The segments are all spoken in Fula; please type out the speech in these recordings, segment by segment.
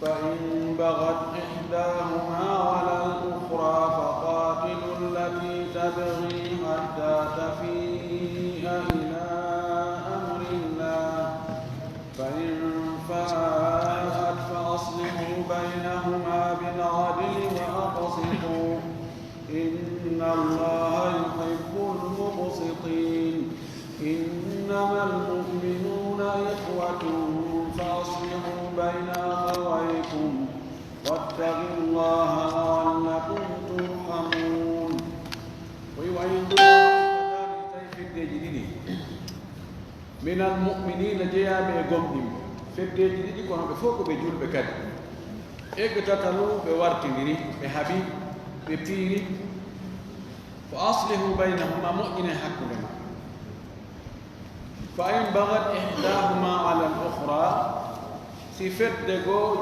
فإن بغت إحداهما على الأخرى فقاتلوا التي تبغي حتى تفيء إلى أمر الله فإن فاءت فأصلحوا بينهما بالعدل وأقسطوا إن الله يحب المقسطين إنما المؤمنون إخوة فأصلحوا بين أخويكم واتقوا الله لعلكم ترحمون. من المؤمنين جيا بيغومديم فديجي دي كونو بفوكو بجول بكات اغتتلو بوارتيري بحبيب بتيري فأصلحوا بينهما مؤمن حقهما فإن بغت إحداهما على الأخرى سيفدغو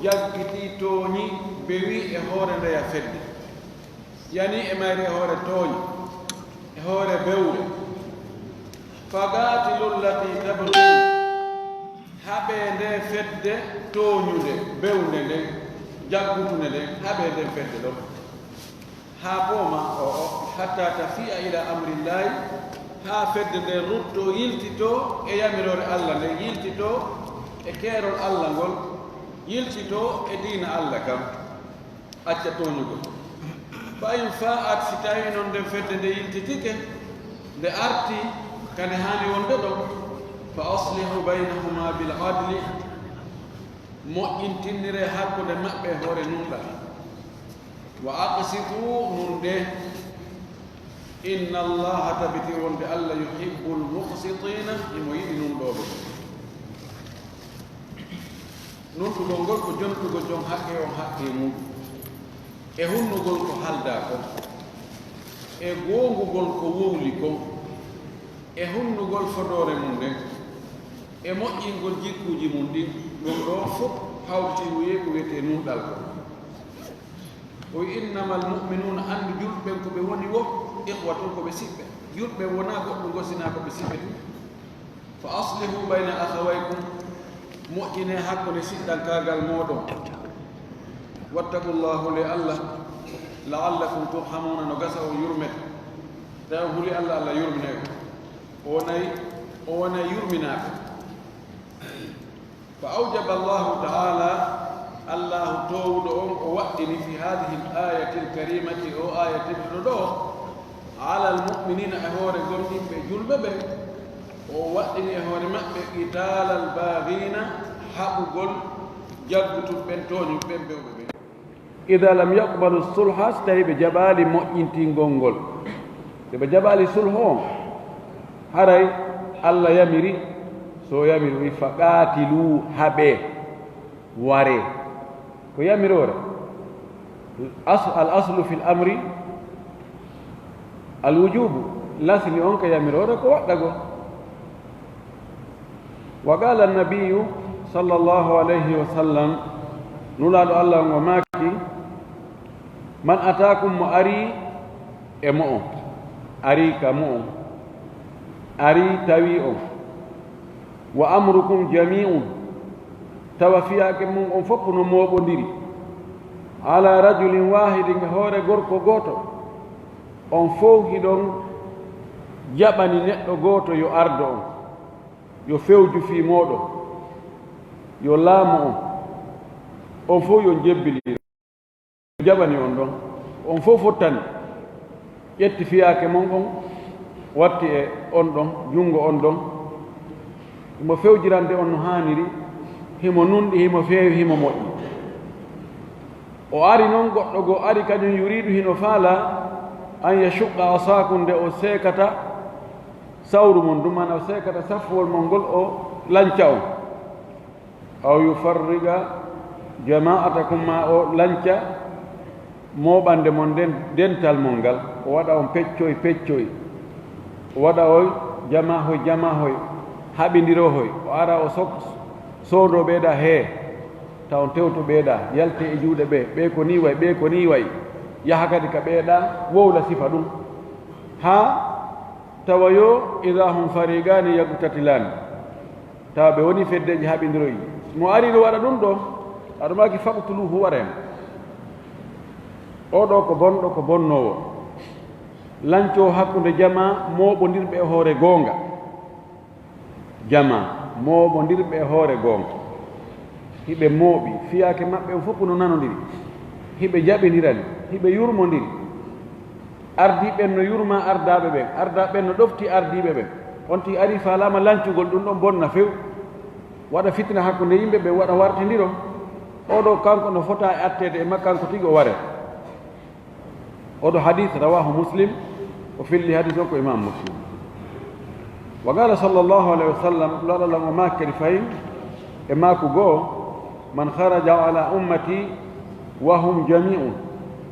جاكتي توني بوي إهورة لا يفد يعني إماري إهورة توني إهورة بولة فقاتلوا التي تبغي هبه فد توني بولة جاكتي هبه فد لو هابوما حتى تفيء إلى أمر الله ها فد رutto yiltito e yamirore Allah nde yiltito e keerol Allah ngol yiltito e diina Allah kam acca toñugol fa in fa'at si tawi noon nden fedde nde yiltitike nde arti kane haani wonde ɗo fa aslihu baynahuma bil adli moƴƴintinnire hakkude maɓɓe hoore nunɗal wa aqsitu nunde inna allaha tabiti wonde Allah yuhibbu al-muqsitina imo yiɗi nunɗoɓe nunɗugol ngol ko jontugo jon haqqe on haqqe muɗum e hunnugol ko halda ko e goongugol ko wowli ko e hunnugol fodore mum nden e moƴƴingol jikkuji mum ɗin ɗum ɗo fof hawti wiye ko wiyete nunɗal ko o innama almu'minuna andu julɓe ko ɓe woni wo ikhwatun ko ɓe siɓɓe julɓe wona goɗɗo gosina ko ɓe siɓɓe ɗum fa aslihu bayna akhawaykum moƴƴine hakkude siɗɗankagal moɗon wattaqullahu li Allah la'allakum turhamuna no gasa o yurmet taw huli Allah Allah yurmine ko o wona yurminaɓe fa awjaba Allahu ta'ala الله توود وقتني في هذه الآية الكريمة أو آية الردوء على المؤمنين أهور قرنين بجول ببه ووقتني أهور مأبه قتال الباغين حق قل جبت بنتوني ببه إذا لم يقبل الصلح استهي بجبال مؤينتين قنقل بجبال صلحهم هرأي الله يمري سو يمري فقاتلوا هبه واري ويامرون الأصل في الأمر الوجوب لسن أنك يامرون كوحدك وقال النبي صلى الله عليه وسلم نلال الله وماكي من أتاكم أري إمؤ أري كمؤ أري تويء وأمركم جميع توفياك من أنفق نموبندري على رجل واحد هور غوركو غوتو on fow hiɗon jaɓani neɗɗo gooto yo ardo on yo fewju fii mooɗon yo laamu on fof yo jebbili jaɓani on ɗon on fof fottani ƴetti fiyaake mon on watti e on ɗon junngo on ɗon himo fewjirande on no haaniri himo nunɗi himo feewi himo moƴƴi o ari noon goɗɗo goo ari kañum yuriidu hino faala an yashuqqa asaakum nde o seekata sawru mon dumana o seekata safwol mon ngol o lanca on aw yufarriga jama'atakum ma o lanca moɓande mon nden dental mon ngal o waɗa on peccoy peccoy o waɗa oy jamahoy haɓidirohoy o ara o soodo ɓeeɗa hee taw on tewto ɓeeɗa yalte e juuɗe ɓe ko ni way ɓe ko ni way yaha kadi ka ɓeeɗa wowla sifa ɗum ha tawa yo ida hum farigani yagtatilani tawa ɓe woni feddeji haɓidiroyi mo ari no waɗa ɗum ɗo aɗa maki faqtuluhu waren oɗo ko bonɗo ko bonnowo lanco hakkude jama moɓodirɓe e hoore goonga jama moɓodirɓe e hoore goonga hiɓe mooɓi fiyake maɓɓe o fof no nanodiri hiɓe jaɓidirani hiɓe yurmodiri ardiɓen no yurma ardaɓe ɓen ardaɓen no ɗofti ardiɓe ɓen on ti ari falama lancugol ɗum ɗon bonna few waɗa fitna hakkude yimɓe ɓe waɗa wartidiro oɗo kanko no fota e attede e makkanko tigi o ware oɗo hadith rawahu muslim o filli hadith o ko imam muslim wa qala sallllahu alayhi wa sallam laɗalam o makkedi fayi e maku goo man haraja ala ummati wa hum jami'un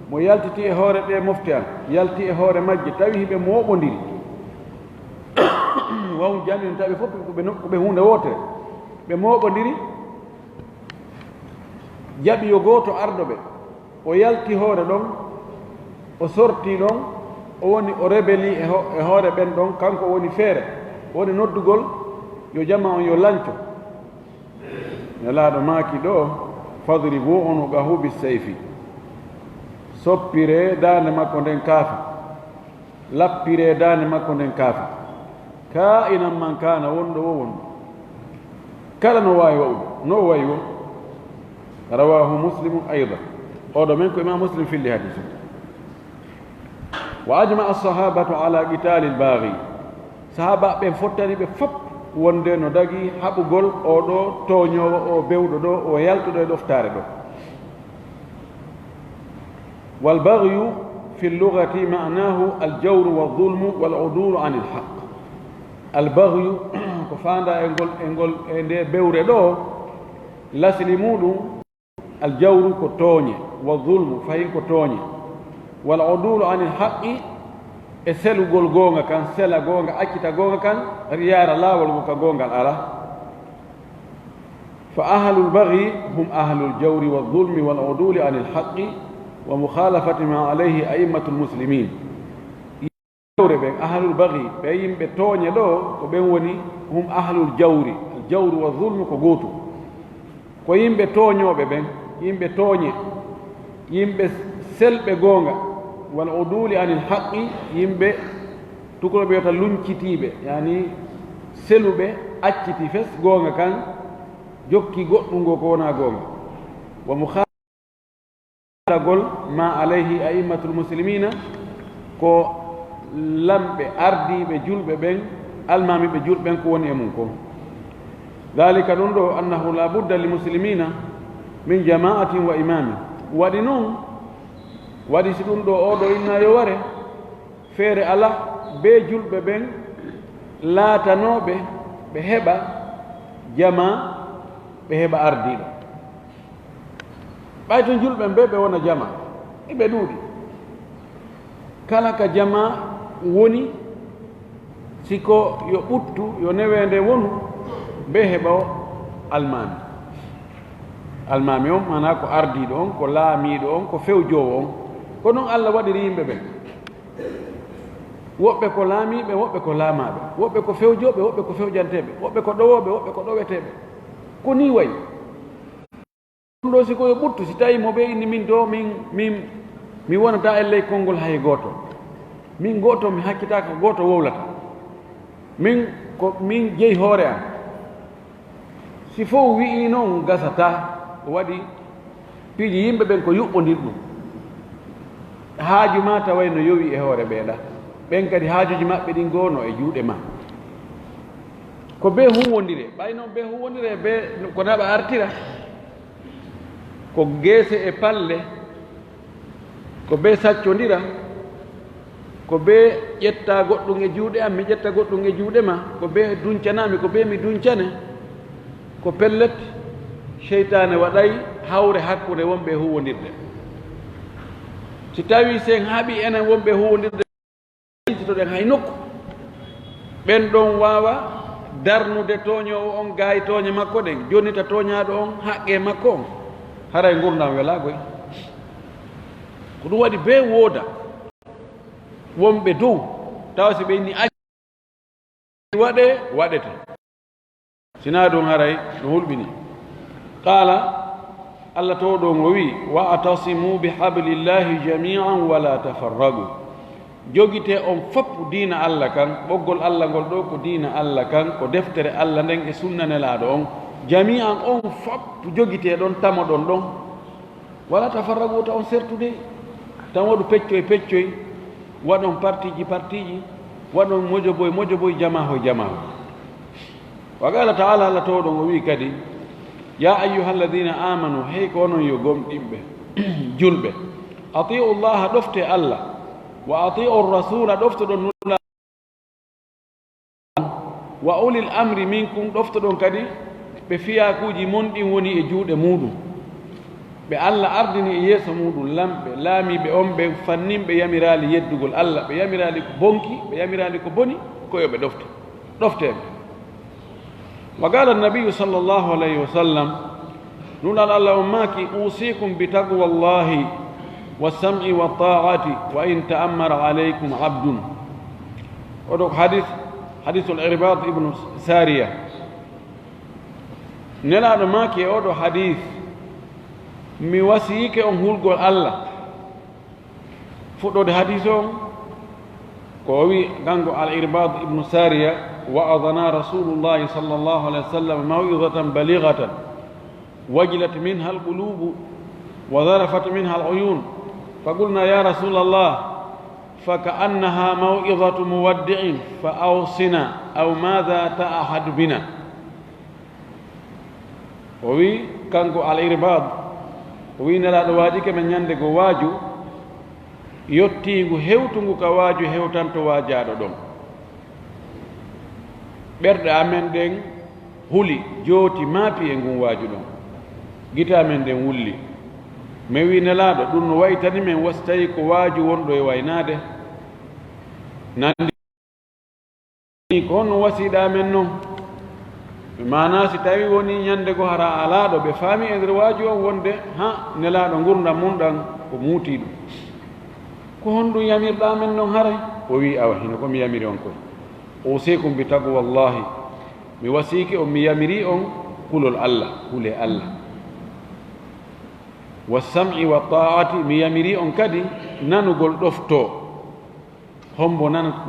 mo yaltiti e hoore ɗe mofti an yalti e hoore majje tawi hiɓe moɓodiri wa hum jami'un tawi fof koɓe hunde wotere ɓe moɓodiri jaɓi yo gooto arɗo ɓe o yalti hoore ɗon o sorti ɗon o woni o rebeli e hoore ɓen ɗon kanko woni feere woni noddugol yo jama on yo lanco nelaaɗo maaki ɗo fadribu unuqahu bisayfi soppire daande makko nden kaafa lappire daande makko nden kaafa ka inan man kana wonɗo wo wonɗo kala no waawi wawde no o wayi wo rawahu muslimu ayda oɗo men ko imam muslim filli hadise wa ajma alsahabatu ala qitali lbaagi sahaba ɓen fottani ɓe fop wonde no dagi haɓugol oɗo toñowo o bewɗo ɗo o yaltuɗo e ɗoftare ɗo walbagyu fi llugati manahu aljawru walظulmu waludulu an ilhaq albagyu ko fanda e ngol e nde bewre ɗo lasli muɗum aljawru ko tooñe walظulmu fayin ko tooñe waludulu an ilhaqi e selugol goonga kan sela goonga accita goonga kan riyara laawol ngo ka goongal ala fa ahlu lbagyi hum ahlu ljawri walظulmi waluduli an ilhaqi wa mukhalafati ma alayhi a'immatu lmuslimin jawre ɓen ahlu lbagyi ɓe yimɓe tooñe ɗo ko ɓen woni hum ahlu ljawri aljawru walظulmu ko gootum ko yimɓe tooñoɓe ɓen yimɓe tooñe yimɓe selɓe goonga wal uduli anil haqqi yimɓe tukolo ɓe wiyata luncitiiɓe yani seluɓe acciti fes goonga kan jokki goɗɗum ngo ko wona goonga wa mukhalagol ma alayhi a'immatul muslimina ko lamɓe ardiɓe julɓe ɓen almamiɓe julɓe ɓen ko woni e mum ko dalika ɗum ɗo annahu la budda li muslimina min jama'atin wa imamin waɗi noon waɗi si ɗum ɗo oɗo inna yo ware feere ala be julɓe ɓen laatanoɓe ɓe heɓa jama ɓe heɓa ardiɗo ɓay to julɓen ɓe ɓe wona jama eɓe ɗuuɗi kala ka jama woni siko yo ɓuttu yo newende wonu ɓe heɓa almami almami on mana ko ardiɗo on ko laamiɗo on ko fewjowo on ko noon Allah waɗiri yimɓe ɓen woɓɓe ko laamiɓe woɓɓe ko laamaɓe woɓɓe ko fewjoɓe woɓɓe ko fewjanteɓe woɓɓe ko ɗowoɓe woɓɓe ko ɗoweteɓe ko ni wayi ɗum ɗo siko yo ɓuttu si tawi mo ɓe inni min do mi wonata e ley konngol hay gooto min gooto mi hakkitaka gooto wowlata min jeyi hoore am si fof wi'i noon gasata waɗi piiji yimɓe ɓen ko yuɓɓodir ɗum haaju ma taway no yowi e hoore ɓeeɗa ɓen kadi haajuji maɓɓe ɗin goono e juuɗe ma ko be huwondire ɓay noon be huwondire be ko naɓa artira ko geese e palle ko be saccondira ko be ƴetta goɗɗum e juuɗe am mi ƴetta goɗɗum e juuɗe ma ko be duncanami ko be mi duncane ko pellet seytane waɗay hawre hakkude wonɓe huwondirde si tawi sen haaɓi enen wonɓe huwondirde iltitoɗen hay nokku ɓen ɗon wawa darnude toñowo on gaay tooñe makko ɗen jonnita toñaɗo on haqqe makko on haray gurdam welagoy ko ɗum waɗi be wooda wonɓe dow tawa si ɓe inni waɗe waɗete sina ɗum haray no hulɓini qala Allah tawɗo ngo wi wa atasimu bihablillahi jami'an wala tafarragu jogite on fopp diina Allah kan ɓoggol Allah ngol ɗo ko diina Allah kan ko deftere Allah nden e sunna nelaɗo on jami'an on fopp jogite ɗon tamo ɗon ɗon wala tafarragu ta on sertude tan waɗu peccoy waɗon partiji waɗon mojoboy jamaho wa qala ta'ala Allah tawɗo ngo wi kadi ya ayyuha alladina amanu hey ko onon yo gomɗinɓe julɓe atiu llaha ɗofte Allah wa atiu rasula ɗoftoɗon nula wa ulil amri minkum ɗoftoɗon kadi ɓe fiyakuji monɗin woni e juuɗe muɗum ɓe Allah ardini e yeeso muɗum lamɓe laamiɓe on ɓe fanninɓe yamirali yeddugol Allah ɓe yamirali ko bonki ɓe yamirali ko boni koyoɓe ɗofteɓe وقال النبي صلى الله عليه وسلم نقول الله ماكي أوصيكم بتقوى الله والسمع والطاعة وإن تأمر عليكم عبد ودك حديث العرباط ابن سارية نلا ماكي أودو حديث موسيك أنهول الله فدو حديثهم كوي غانغو العرباط ابن سارية وأذنا رسول الله صلى الله عليه وسلم موعظة بليغة وجلت منها القلوب وذرفت منها العيون فقلنا يا رسول الله فكأنها موعظة مودع فأوصنا أو ماذا تعهد بنا وي كانكو الإرباض وي نلا دواجك من يندق واجو يوتيغو هيوتنغو كواجو هيوتانتو واجادو دوم ɓerɗe amen ɗen huli jooti maapi e ngun waaju ɗon gita amen ɗen wulli mi wi nelaaɗo ɗum no waytani men wasi tawi ko waaju wonɗo e waynaade nandi ko honno wasiiɗa amen noon mana si tawi woni ñande go hara alaaɗo ɓe faami e nder waaju on wonde ha nelaaɗo gurdam mum ɗan ko muutii ɗum ko honɗum yamirɗa amen noon haray o wi awa hino komi yamiri on koy أوصيكم بتقوى الله موسيك يمري كل الله كل الله والسمع والطاعة يمري كدي نانغول دفتو هم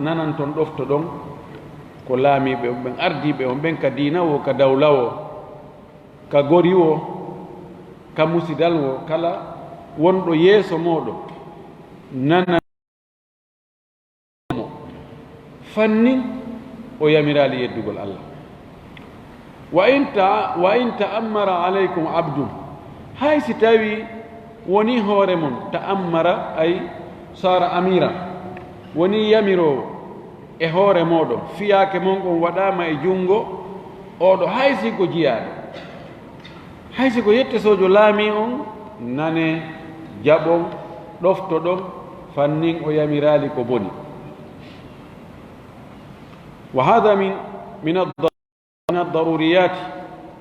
نانانتون دفتو دون كلامي بن أردي بن كدينا وكدولة كغوريو كمسيدالو كلا وندو يسو مودو نانا fannin o yamirali yeddugol Allah wa in ta'ammara alaykum abdun hay si tawi woni hoore mon ta'ammara ay sara amira woni yamirowo e hoore moɗon fiyaake mon on waɗama e jungo oɗo hay si ko jiyaɗo hay si ko yettesojo laami on nane jaɓon ɗoftoɗon fannin o yamirali ko boni وهذا من الضروريات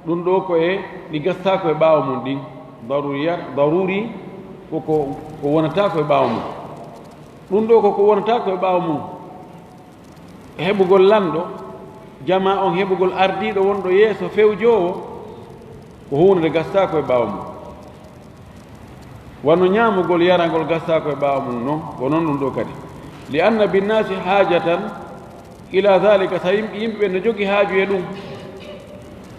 ɗum ɗo ko e ɗi gastako e ɓaawo mum ɗin daruri ko wonatako e ɓaawo mum ɗum ɗo koko wonatako e ɓaawo mum heɓugol lanɗo jama on heɓugol ardiɗo wonɗo yeeso fewjowo ko hunde gastako e ɓaawo mum wano ñamugol yarangol gastako e ɓaawo mum noon ko noon ɗum ɗo kadi li anna binnasi hajatan ila dhalika sa yimɓe no jogi haaju e ɗum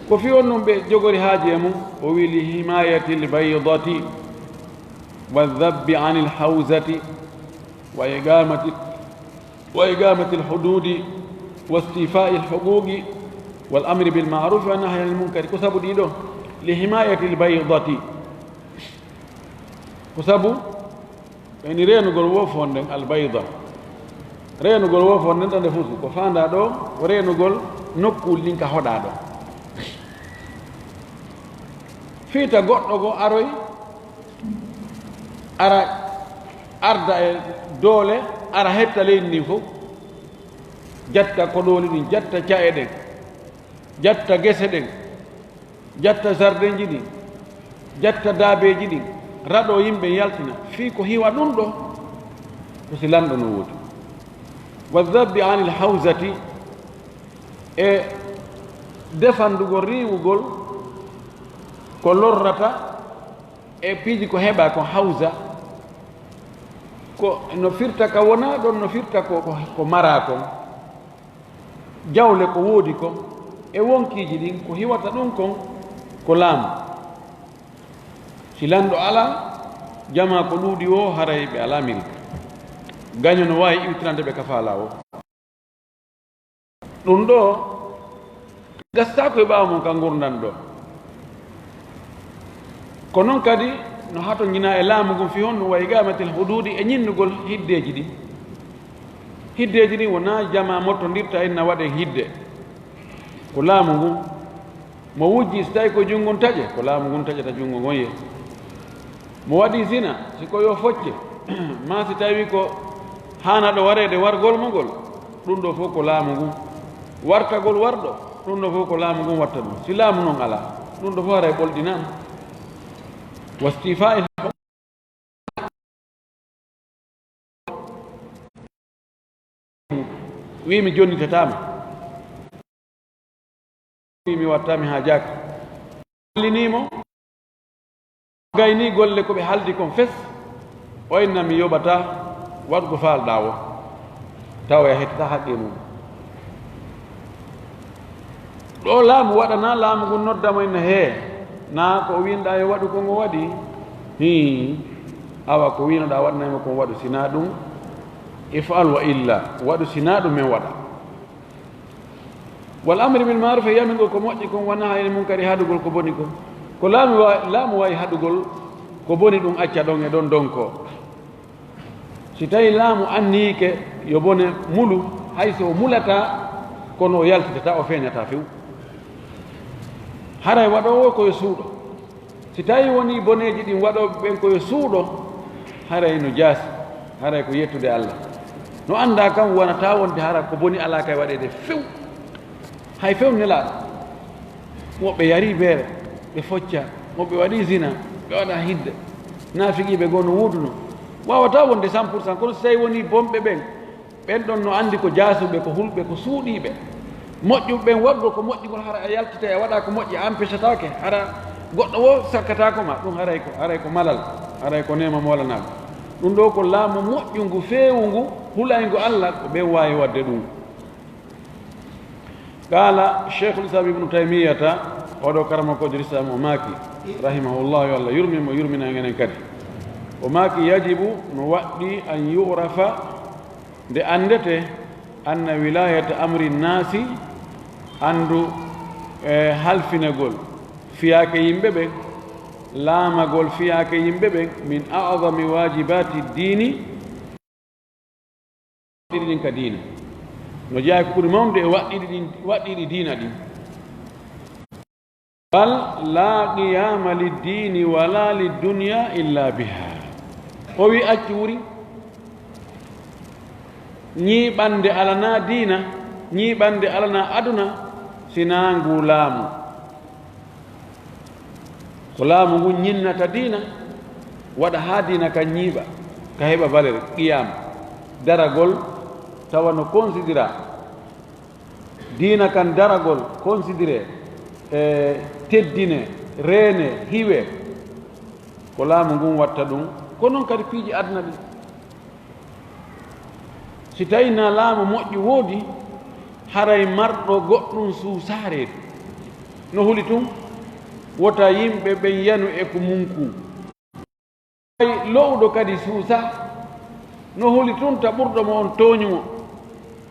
ko fi on ɗum ɓe jogori haaji e mum o wi li himayati lbaydati waldhabbi ani lhawzati wa igamati lhududi wa istifai lhuquqi wal amri bilmarufi wa nahyi anil munkari ko sabu ɗiɗo li himayati lbaydati ko sabu ɓeni renugol wofonden albayda reenugol wofo nenta nde fusu ko fanda ɗo o reenugol nokkul ɗin ka hoɗa ɗo fiita goɗɗo go aroy ara arda e doole ara hetta leydi ndin fof jatta koɗoli ɗin jatta cae ɗen jatta gese ɗen jatta jardin ji ɗin jatta daabeji ɗin raɗo yimɓe yaltina fii ko hiwa ɗum ɗo ko si lanɗo no woodi wadhabbi ani lhawzati e defandugol riwugol ko lorrata e piiji ko heɓa ko hawsa ko no firta ka wona ɗon no firta ko mara kon jawle ko woodi kon e wonkiiji ɗin ko hiwata ɗum kon ko laamu si lanɗo ala jama ko ɗuuɗi o haray ɓe ala miri gaño no wawi iwtirande ɓe ka faala o ɗum ɗo gasta koye ɓaawa mum ka gurdan ɗo ko noon kadi no hato gina e laamu ngun fi hon no wayi gamatel huduudi e ñinnugol hiddeji ɗi hiddeji ɗi wona jama mottodirta inna waɗe hidde ko laamu ngun mo wujji so tawi ko junngo taƴe ko laamu ngun taƴata junngo ngon ye mo waɗi zina siko yo focce ma si tawi ko hanaɗo wareede wargol mogol ɗum ɗo fof ko laamu ngun wartagol warɗo ɗum ɗo fof ko laamu ngun watta ɗum si laamu noon ala ɗum ɗo fof ara e ɓolɗinama wastifa'il wimi jonnitatama mi wattami ha jaaka linimo gayni golle ko ɓe haldi kon fes o inna mi yoɓata waɗgo faalɗa o tawa hettata haqqe mum ɗo laamu waɗana laamu ngun noddamo inna hee na ko winɗa yo waɗu kongo waɗi awa ko winoɗa waɗnaymo kon waɗu sina ɗum ifal wa illa waɗu sina ɗum men waɗa wal amri bil maruf e yamigol ko moƴƴi kon wona hayni mum kadi haɗugol ko boni kon ko laamu wawi haɗugol ko boni ɗum acca ɗon e ɗon donko si tawi laamu anniyike yo bone mulu hayso o mulata kono o yaltitata o feeñata few haray waɗowo koye suuɗo si tawi woni boneji ɗin waɗoɓe ɓen koye suuɗo haray no jaasi haray ko yettude Allah no anda kam wonata wonde hara ko boni ala kay waɗede few hay few nelaɗo woɓɓe yari beere ɓe focca woɓɓe waɗi zina ɓe waɗa hidde naafiqiɓe goo no wuuduno wawata wonde 100% kono so tawi woni bomɓe ɓen ɓen ɗon no andi ko jaasuɓe ko hulɓe ko suuɗiɓe moƴƴuɓe ɓen waɗgo ko moƴƴugol hara a yaltita e waɗa ko moƴƴi a empêchatake hara goɗɗo o sakkatako ma ɗum haray ko malal haray ko nema molanago ɗum ɗo ko laamu moƴƴungu feewu ngu hulaygu Allah ko ɓen wawi wadde ɗum qala cheikhul islam ibnu taymiyata oɗo karamakojo l'islam o maaki rahimahullah yo Allah yurmimo yurmina enen kadi o maaki yajibu no waɗɗi an yurafa nde andete anna wilayata amri nnasi andu e halfinagol fiyake yimɓe ɓen laamagol fiyake yimɓe ɓen min a'dami wajibati dini ɗiɗi ɗin ka diina no jeeya ko ɓuri mawde e waɗɗiɗi diina ɗin bal la qiyama liddini wala liddunya illa biha o wi acci wuri ñiiɓande alana diina ñiiɓande alana aduna sina ngu laamu ko laamu ngu ñinnata diina waɗa ha diina ka ñiiɓa ka heɓa valeur qiyama daragol tawa no considéra diina kan daragol considéré e teddine reene hiwe ko laamu ngun watta ɗum ko noon kadi piiji aduna ɗi si tawi na laamu moƴƴi woodi haray marɗo goɗɗum suusareede no huli tun wota yimɓe ɓen yanu e ko munku ay lowɗo kadi suusa no huli tun ta ɓurɗo mo on tooñumo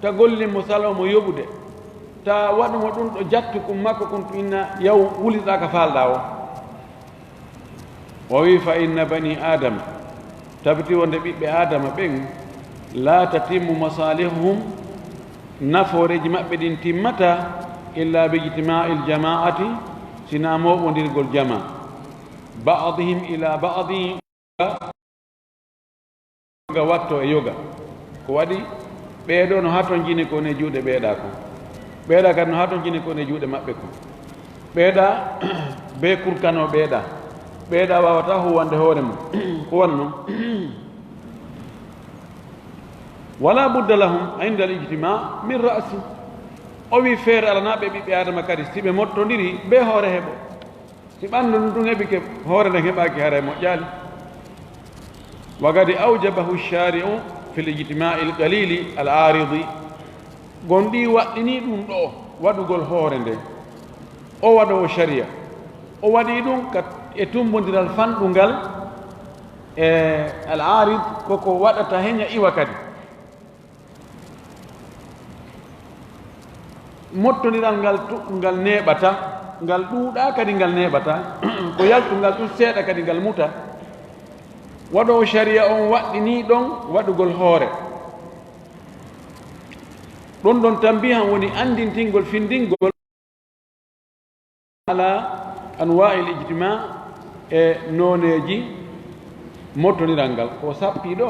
ta gollimo salomo yoɓude ta waɗumo ɗum ɗo jattu kum makko kon to inna yaw wuliɗa ka faalɗa o wi fa inna bani adama tabiti wonde ɓiɓɓe adama ɓen la tatimmu masalihuhum nafooreji maɓɓe ɗin timmata illa bi ijtima'il jama'ati sina moɓodirgol jama ba'dihim ila ba'din yoga watto e yoga ko waɗi ɓeeɗo no haton jini ko ne juuɗe ɓeeɗa ko ɓeeɗa kadi no haton jini ko ne juuɗe maɓɓe ko ɓeeɗa be kurkano ɓeeɗa wawata huwande hoore mum ko wan noon wala budda lahum inda al ijtima min ra'si o wi feere alanaɓe ɓiɓɓe adama kadi si ɓe mottodiri ɓe hoore heɓo si ɓanndu ndun heɓi ke hoore nden heɓaaki hara e moƴƴaali wa gadi awjabahu shari'u fi lijtimai l qalili al aridi gonɗi waɗɗini ɗum ɗo waɗugol hoore nde o waɗowo sharia o waɗi ɗum e tumbodiral fanɗungal e al arid koko waɗata heña iwa kadi mottodiral ngal neeɓata ngal ɗuuɗa kadi ngal neeɓata ko yaltungal ɗum seeɗa kadi ngal muta waɗowo sharia on waɗɗini ɗon waɗugol hoore ɗon ɗon tambihan woni andintingol findingol ala anwa'i l ijtima e nooneji mottodiral ngal ko sappi ɗo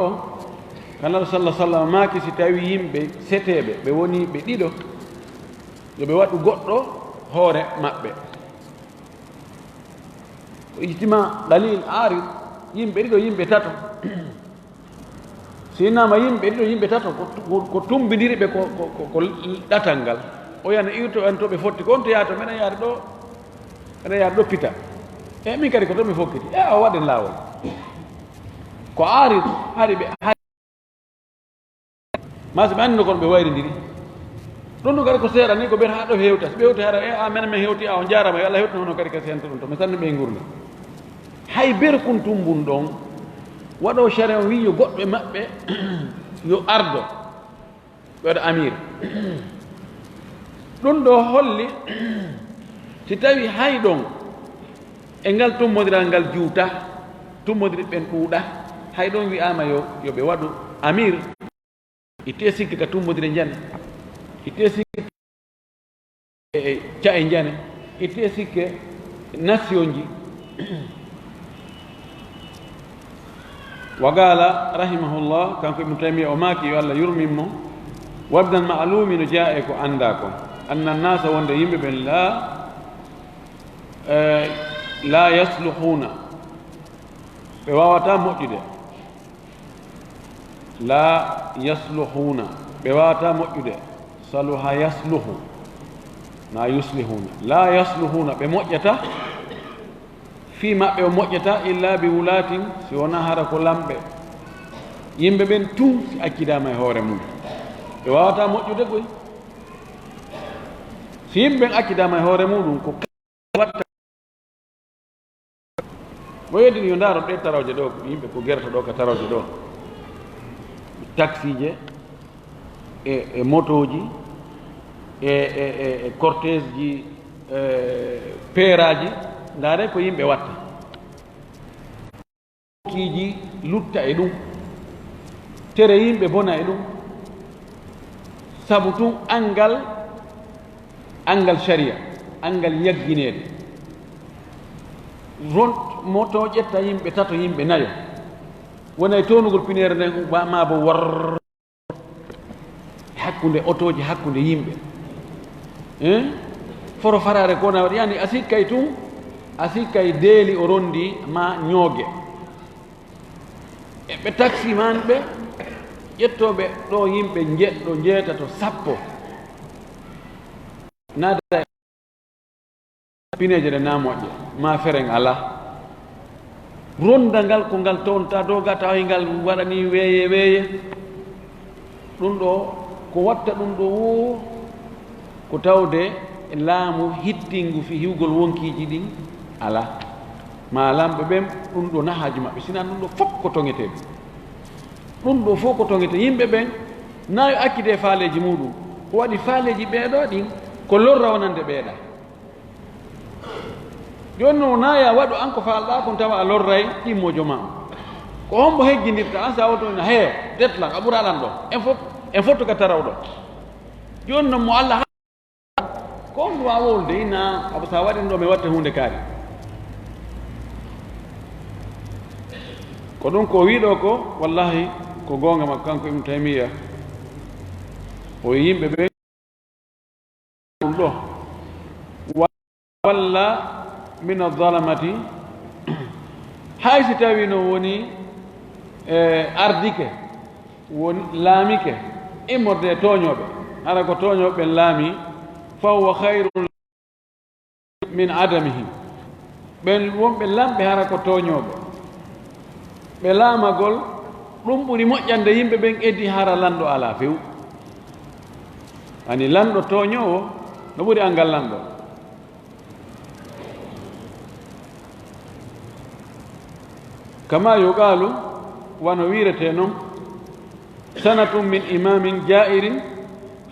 kanaɗo sallah sallam maaki si tawi yimɓe seteɓe ɓe woni ɓe ɗiɗo yo ɓe waɗu goɗɗo hoore maɓɓe ko ijtima dalil arid yimɓe ɗiɗo yimɓe tato sinama yimɓe ɗiɗo yimɓe tato ko tumbidiri ɓe ko ɗatal ngal o yana iwto en to ɓe fotti ko on to yahata meɗen yahde ɗo eɗen yahde ɗoppita e min kadi ko to mi fokkiti e o waɗen laawol ko arid haɗi ɓe masi ɓe anndino kono ɓe wayridiri ɗum ɗum kadi ko seeɗa ni ko ɓeyta ha ɗo hewta so ɓe hewti hara e a menen min hewti a on jarama yo allah hewtino hono kadi ka sento ɗum to mi sanni ɓe gurna hay ber kun tumbun ɗon waɗo sharia wi yo goɗɗo e maɓɓe yo ardo ɓe waɗa amir ɗum ɗo holli si tawi hay ɗon e ngal tummodiral ngal juuta tummodiri ɓen ɗuuɗa hay ɗon wiyama yo ɓe waɗu amir itte sikki ka tummodire jane itte sikke e ca e jane itte sikke nation ji wa qala rahimahullah kanko ibnu taymia o maaki yo allah yurmin mo wabdan ma'lumi no jaa e ko annda ko anna nnasa wonde yimɓe ɓen la yasluhuna ɓe wawata moƴƴude la yasluhuna ɓe wawata moƴƴude saluha yasluhu na yuslihuna la yasluhuna ɓe moƴƴata fi maɓɓe o moƴƴata illa bi wulatin si wona hara ko lamɓe yimɓe ɓen tun si accidama e hoore mum ɓe wawata moƴƴude koy si yimɓe ɓen accidama e hoore muɗum ko watta mo weddini yo ndaaro ɗe tarawje ɗo yimɓe ko gerta ɗo ka tarawje ɗo taxi je e motoji e cortège ji peeraji ndaare ko yimɓe watta kiiji lutta e ɗum tere yimɓe bona e ɗum sabu tun angal sharia angal yaggineede ron moto ƴetta yimɓe tato yimɓe nayo wona e townugol pinere nden ma bo war hakkunde otoji hakkunde yimɓe foro farare kona waɗi yani a sikkay tun a sikkay deeli o rondi ma ñoogue e ɓe taxi man ɓe ƴettoɓe ɗo yimɓe jeɗɗo jeetato sappo naada pineje ɗe na moƴƴe ma feren ala ronda ngal ko ngal townta doga tawi ngal waɗani weeye ɗum ɗo ko watta ɗum ɗo wo ko tawde laamu hittingu fi hiwgol wonkiji ɗin ala ma lamɓe ɓen ɗum ɗo nahaji maɓɓe sina ɗum ɗo fof ko toŋeteɓe ɗum ɗo fof ko toŋete yimɓe ɓen nayo accide faaleji muɗum ko waɗi faaleji ɓeeɗo ɗin ko lorra wonande ɓeeɗa joni no naya waɗu an ko falɗa kon tawa a lorray ɗimmojo ma ko hombo hejjindirta an sa woto he detlan a ɓuraɗan ɗo en fof toka taraw ɗo joni noon mo allah ko on wawa wolde ina sa waɗin ɗo mi watta hunde kaari ko ɗum ko wiɗo ko wallahi ko gonga makko kanko ibnu taymiya o yimɓe ɓe ɗum ɗo walla min alzalamati hay si tawi no woni ardike woni laamike immorde tooñoɓe hara ko tooñoɓe laami fa huwa hayrun min adamihim ɓen wonɓe lamɓe hara ko toñoɓe ɓe laamagol ɗum ɓuri moƴƴande yimɓe ɓen eddi hara lanɗo ala few ani lanɗo toñowo no ɓuri angal lanɗo kama yuqalu wano wirete noon sanatum min imamin jairin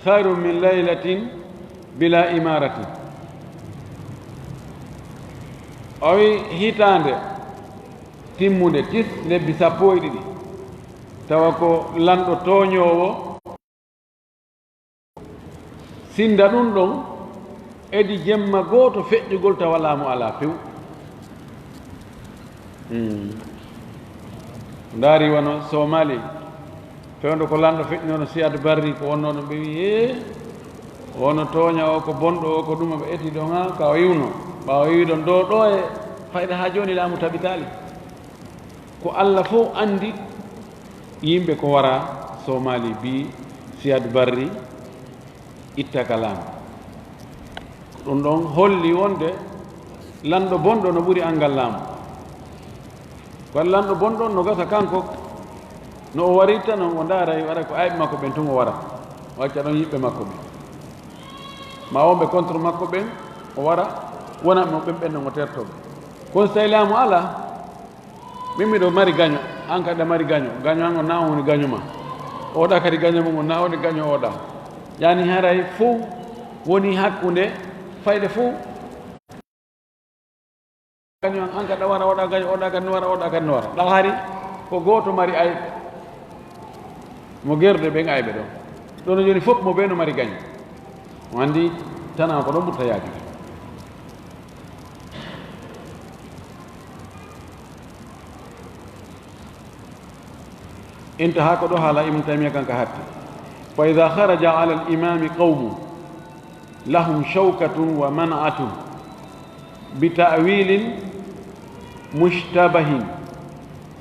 khairum min laylatin bila imaratin o wi hitande timmude tis lebbi 12 tawa ko lanɗo toñowo sinda ɗum ɗon edi jemma gooto feƴƴugol tawa laamu ala few ndaari wono somali fewndo ko lanɗo feƴƴinono Siyad Barry ko wonnono ɓe wi e wono tooña o ko bonɗo o ko ɗuma ɓe eti ɗon ha ka o yiwno ɓawa wiɗon ɗo e fayda ha joni laamu tabitali ko Allah fof andi yimɓe ko wara somali bi Siyad Barry ittaka laamu ɗum ɗon holli wonde lanɗo bonɗo no ɓuri angal laamu kono lanɗo bonɗo no gasa kanko no o waritta noon o ndaaray waɗa ko ayɓe makko ɓen tun o wara o acca ɗon yiɓɓe makko ɓen ma wonɓe contre makko ɓen o wara wonat mo ɓen ɓennon o tertoɓe kono so tawi laamu ala min miɗo mari gaño an kadi a mari gaño an o na on woni gaño ma oɗa kadi gaño mum o na woni gaño oɗa yani haray fof woni hakkunde fayde fof gaño an kadi a wara oɗa gaño oɗa kadi no wara oɗa kadi no wara ɗa hari ko gooto mari ayɓe mo gerde ɓen ayɓe ɗon ɗono joni fof mo ɓe no mari gaño o anndi tana ko ɗon ɓurta yaajude intaha ko ɗo haala ibnu taymia kanka hatti fa ida haraja ala al-imami qawmu lahum shawkatun wa man'atun bi ta'wilin mushtabahin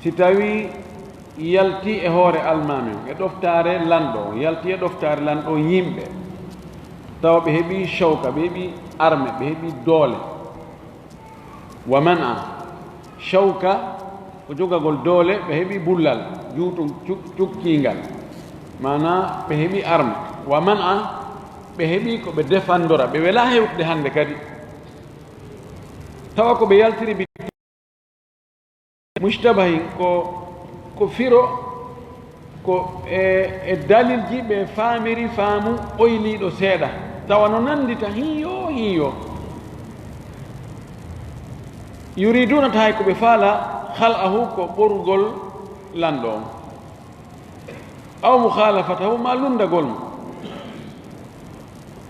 si tawi yalti e hoore almami e ɗoftare lanɗo yalti e ɗoftare lanɗo yimɓe tawa ɓe heeɓi shawka ɓe heeɓi arme ɓe heeɓi doole wa man'a shawka ko jogagol doole ɓe heeɓi bullal juutum cukkingal mana ɓe heeɓi arme wa man'a ɓe heeɓi ko ɓe defandora ɓe wela hewtude hannde kadi tawa ko ɓe yaltiri bi mushtabahin ko firo ko e dalilji ɓe faamiri faamu ɓoyliiɗo seeɗa tawa no nandita hiyo yuriduna ta hay ko ɓe faala hal'ahu ko ɓorugol lanɗo on aw mukhalafatahu ma lundagol mo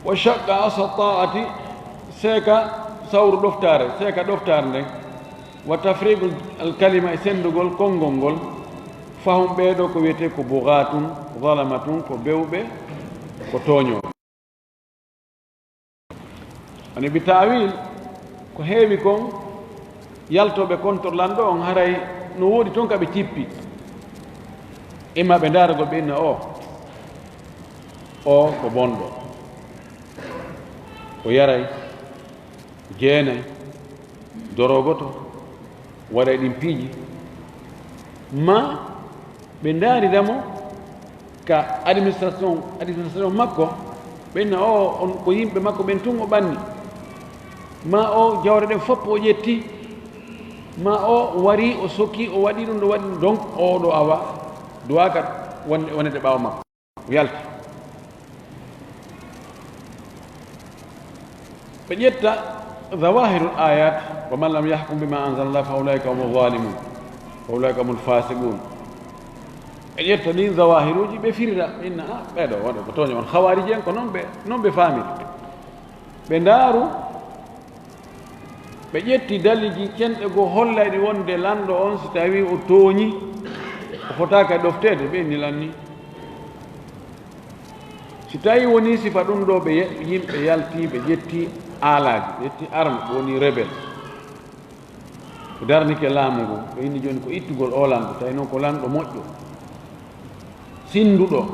wa shaqqa asa ta'ati seeka sawru ɗoftare seeka ɗoftare nden wa tafrigu alkalima e sendugol konngol ngol fahum ɓeeɗo ko wiyete ko bugatun zalamatun ko bewɓe ko tooñooɓe ani bi tawil ko heewi kon yaltoɓe contre lanɗo on haray no woodi toon ka ɓe cippi imma ɓe ndaaragol ɓe inna o ko bonɗo o yaray jeenay dorogoto waɗay ɗin piiji ma ɓe ndaaridamo ka administration makko ɓe inna on ko yimɓe makko ɓen tun o ɓanni ma o jawre ɗen fof o ƴetti ma o wari o sokki o waɗi ɗum ɗo waɗi ɗum donc oɗo awa duwakat wonede ɓaawa makko o yalti ɓe ƴetta zawahirul ayat wa man lam yahkum bima anzalallah fa ulaika humu zalimun fa ulaika humul fasiqun ɓe ƴetta ɗin zawahiruji ɓe firira ɓe inna ɓeɗo waɗa ko tooña on hawariji en ko noon ɓe faamiri ɓe ndaaru ɓe ƴetti daliji cenɗe goo hollayɗi wonde lanɗo on so tawi o tooñi o fotaka e ɗoftede ɓe inni lanni si tawi woni sifa ɗum ɗo ɓe yimɓe yalti ɓe ƴetti aalaji ɓe ƴetti arme ɓe woni rebel ko darnike laamu ngu ɓe inni joni ko ittugol o lanɗo tawi noon ko lanɗo moƴƴo sinduɗo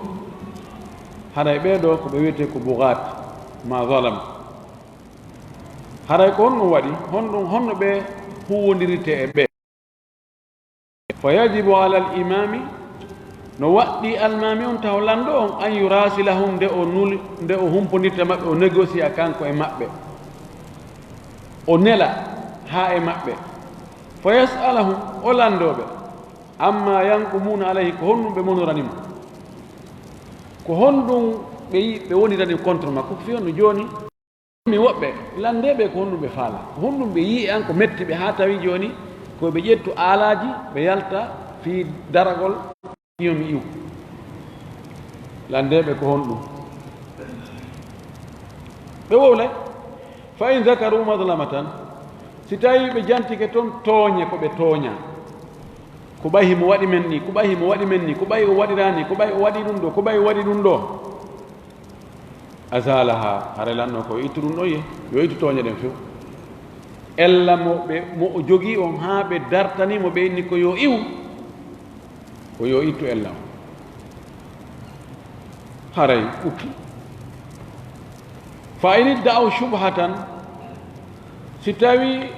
haray ɓeɗo ko ɓe wiyete ko bugat ma zalam haray ko honɗum waɗi honno ɓe huwondirite e ɓe fa yajibu ala al imami no waɗɗi almami on taw lanɗo on an yurasilahum nde o humpondirta maɓɓe o négocie kanko e maɓɓe o nela ha e maɓɓe fa yasalahum o landoɓe amma yanqumuna alayhi ko honɗum ɓe monoranimo ko honɗum ɓe yi ɓe wonirani contre makko ko fi on no joni mi woɓɓe landeɓe ko honɗum ɓe faala ko honɗum ɓe yi an ko metti ɓe ha tawi joni koɓe ƴettu aalaji ɓe yalta fi daragol yomi iw landeɓe ko honɗum ɓe wowlay fa in zakaru madlamatan si tawi ɓe jantike toon tooñe ko ɓe tooña ko ɓayi mo waɗi men ni ko ɓayi mo waɗi men ni ko ɓayi o waɗirani ko ɓayi o waɗi ɗum ɗo ko ɓayi o waɗi ɗum ɗo azalaha hara lanno ko ittu ɗum ɗo yo ittu tooñe ɗen few ella mo o jogii on haa ɓe dartanimo ɓe inni ko yo iw ko yo ittu ella o haray ɓukki fa in idda'aw shubhatan si tawi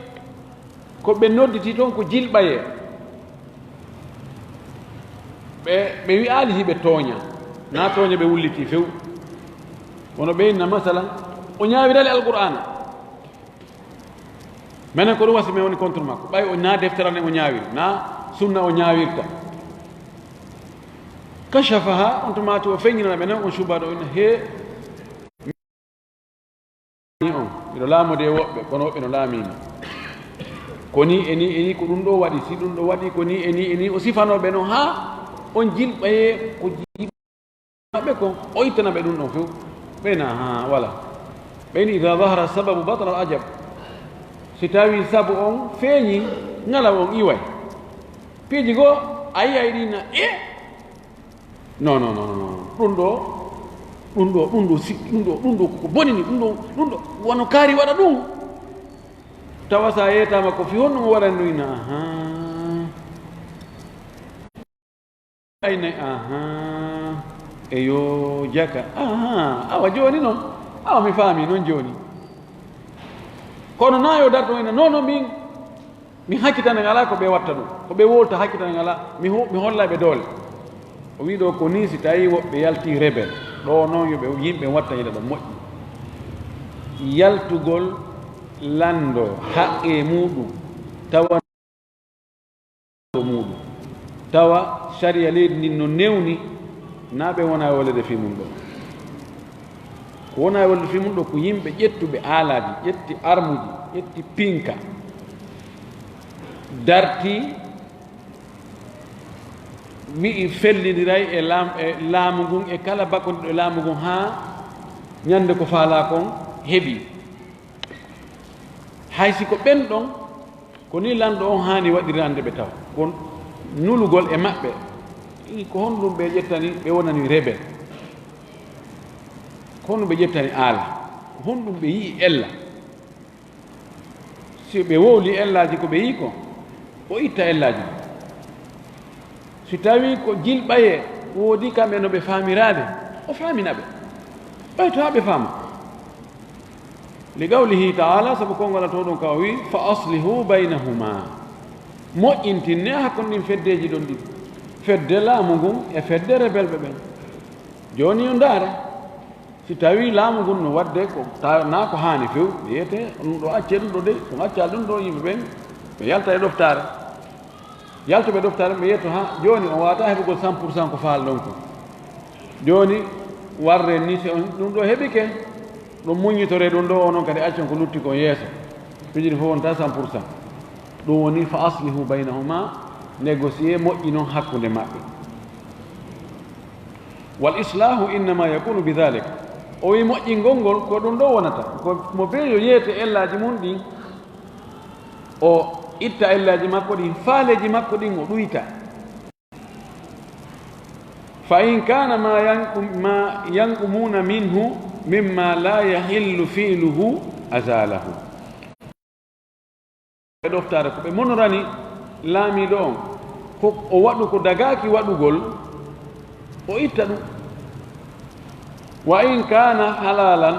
ko ɓe nodditi toon ko jilɓaye ɓe wi'aali hiɓe tooña na tooña ɓe wulliti few wono ɓe inna masalan o ñaawirali alqur'ana minen ko ɗum wasi min woni contre makko ɓay o na defterane o ñaawiri na sunna o ñaawirta kashafaha on tomati o feññinana ɓe nan on subaɗo ina he on miɗo laamude woɓɓe kono woɓɓe no laamimi koni eni ko ɗum ɗo waɗi si ɗum ɗo waɗi koni eni o sifanoɓe noon ha on jilɓaye ko jiɓaɓe ko o ittanaɓe ɗum ɗon few ɓeyna ha wala ɓeyni ida dahara sababu batala al ajab si tawi sabu on feeñi ngala on iway piiji goo a yiyay ɗina non ɗum ɗo ko bonini ɗum ɗo wono kaari waɗa ɗum tawa sa yeytama ko fi honɗum o waɗani ɗum ina aynayi eyo jaka awa joni noon awa mi faami noon joni kono na yo darto ina non mi hakkitane ngala ko ɓe watta ɗum ko ɓe wolta hakkitane ngala mi hollaɓe doole o wi ɗo ko ni si tawi woɓɓe yalti rebel ɗo noon yoɓe yimɓe watta hiɗa ɗo moƴƴi yaltugol lando haqqe muɗum tawa muɗum tawa saria leydi ndin no newni na ɓe wona wolede fi mum ɗo ko wona wolede fi mum ɗo ko yimɓe ƴettuɓe aalaji ƴetti armuji ƴetti pinka darti mi felliniray e laamu ngun e kala bakkondiɗo e laamu ngun ha ñande ko faala kon heeɓi hay si ko ɓen ɗon ko ni lanɗo on haani waɗirande ɓe taw ko nulugol e maɓɓe ko honɗum ɓe ƴettani ɓe wonani rebel ko honɗum ɓe ƴettani aala ko honɗum ɓe yii ella si ɓe wowli ellaji ko ɓe yii ko o itta ellaji si tawi ko jilɓaye woodi kamɓe no ɓe faamirade o faamina ɓe ɓay to ha ɓe faama li qawlihi taala sabu konngol to ɗum ka o wi fa aslihu baynahuma moƴƴintinne hakkon ɗin feddeji ɗon ɗi fedde laamu ngun e fedde rebelɓe ɓen joni yo ndaare si tawi laamu ngun no wadde ko na ko haani few wiyete ɗum ɗo acce ɗum ɗo de so acca ɗum ɗo yimɓe ɓen ɓe yalta e ɗoftare yaltoɓe ɗoftare ɓe yetto ha joni on wawata heɓugol 100% ko faal ɗon ko joni warre ni se ɗum ɗo heɓike ɗum muñitore ɗum ɗo onon kadi accon ko lutti ko yeeso pijini fof wonta 100%. ɗum woni fa aslihu baynahuma négocié moƴƴi noon hakkude maɓɓe wal islahu innama yakunu bi dhalik o wi moƴƴingol ngol ko ɗum ɗo wonata ko mo beeyo yeete ellaji mum ɗin o itta ellaji makko ɗin faaleji makko ɗin o ɗuyta fa in kana ma yanqumuna minhu mimma la yahillu fi'luhu azalahu ɓe ɗoftare ko ɓe monorani laamiɗo on ko o waɗu ko dagaki waɗugol o itta ɗum wa in kana halalan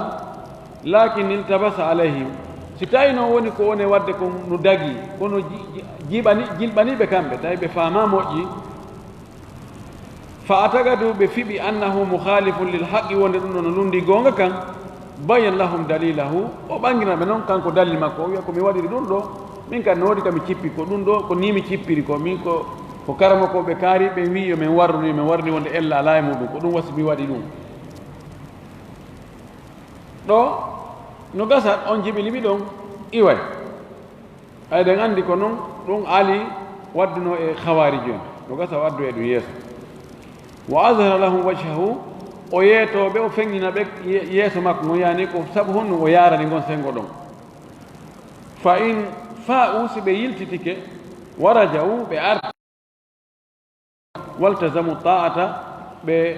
lakin iltabasa alayhim si tawi noon woni ko woni wadde ko no dagi kono jilɓaniɓe kamɓe tawi ɓe faama moƴƴi fa atagadu ɓe fiɓi annahu mukhalifun lil haqqi wonde ɗum ɗo no lundi gonga kan bayan lahum dalilahu o ɓanginaɓe noon kanko dalli makko o wiya komi waɗiri ɗum ɗo min kadi no waɗi kami cippi ko ɗum ɗo ko ni mi cippiri ko min ko karama ko ɓe kaari ɓe wi yo min warni wonde ella ala e muɗum ko ɗum wasi mi waɗi ɗum ɗo no gasat on jiɓiliɓi ɗon iway ayɗen anndi ko noon ɗum ali waddino e khawariji en no gasa waddu e ɗum yeeso wa azhara lahum wajhahu o yeetoɓe o feŋñina ɓe yeeso makko no yani ko sabu honno o yarani gon sengo ɗon fa in fa'u si ɓe yiltitike waraja'u ɓe arta waltazamu ta'ata ɓe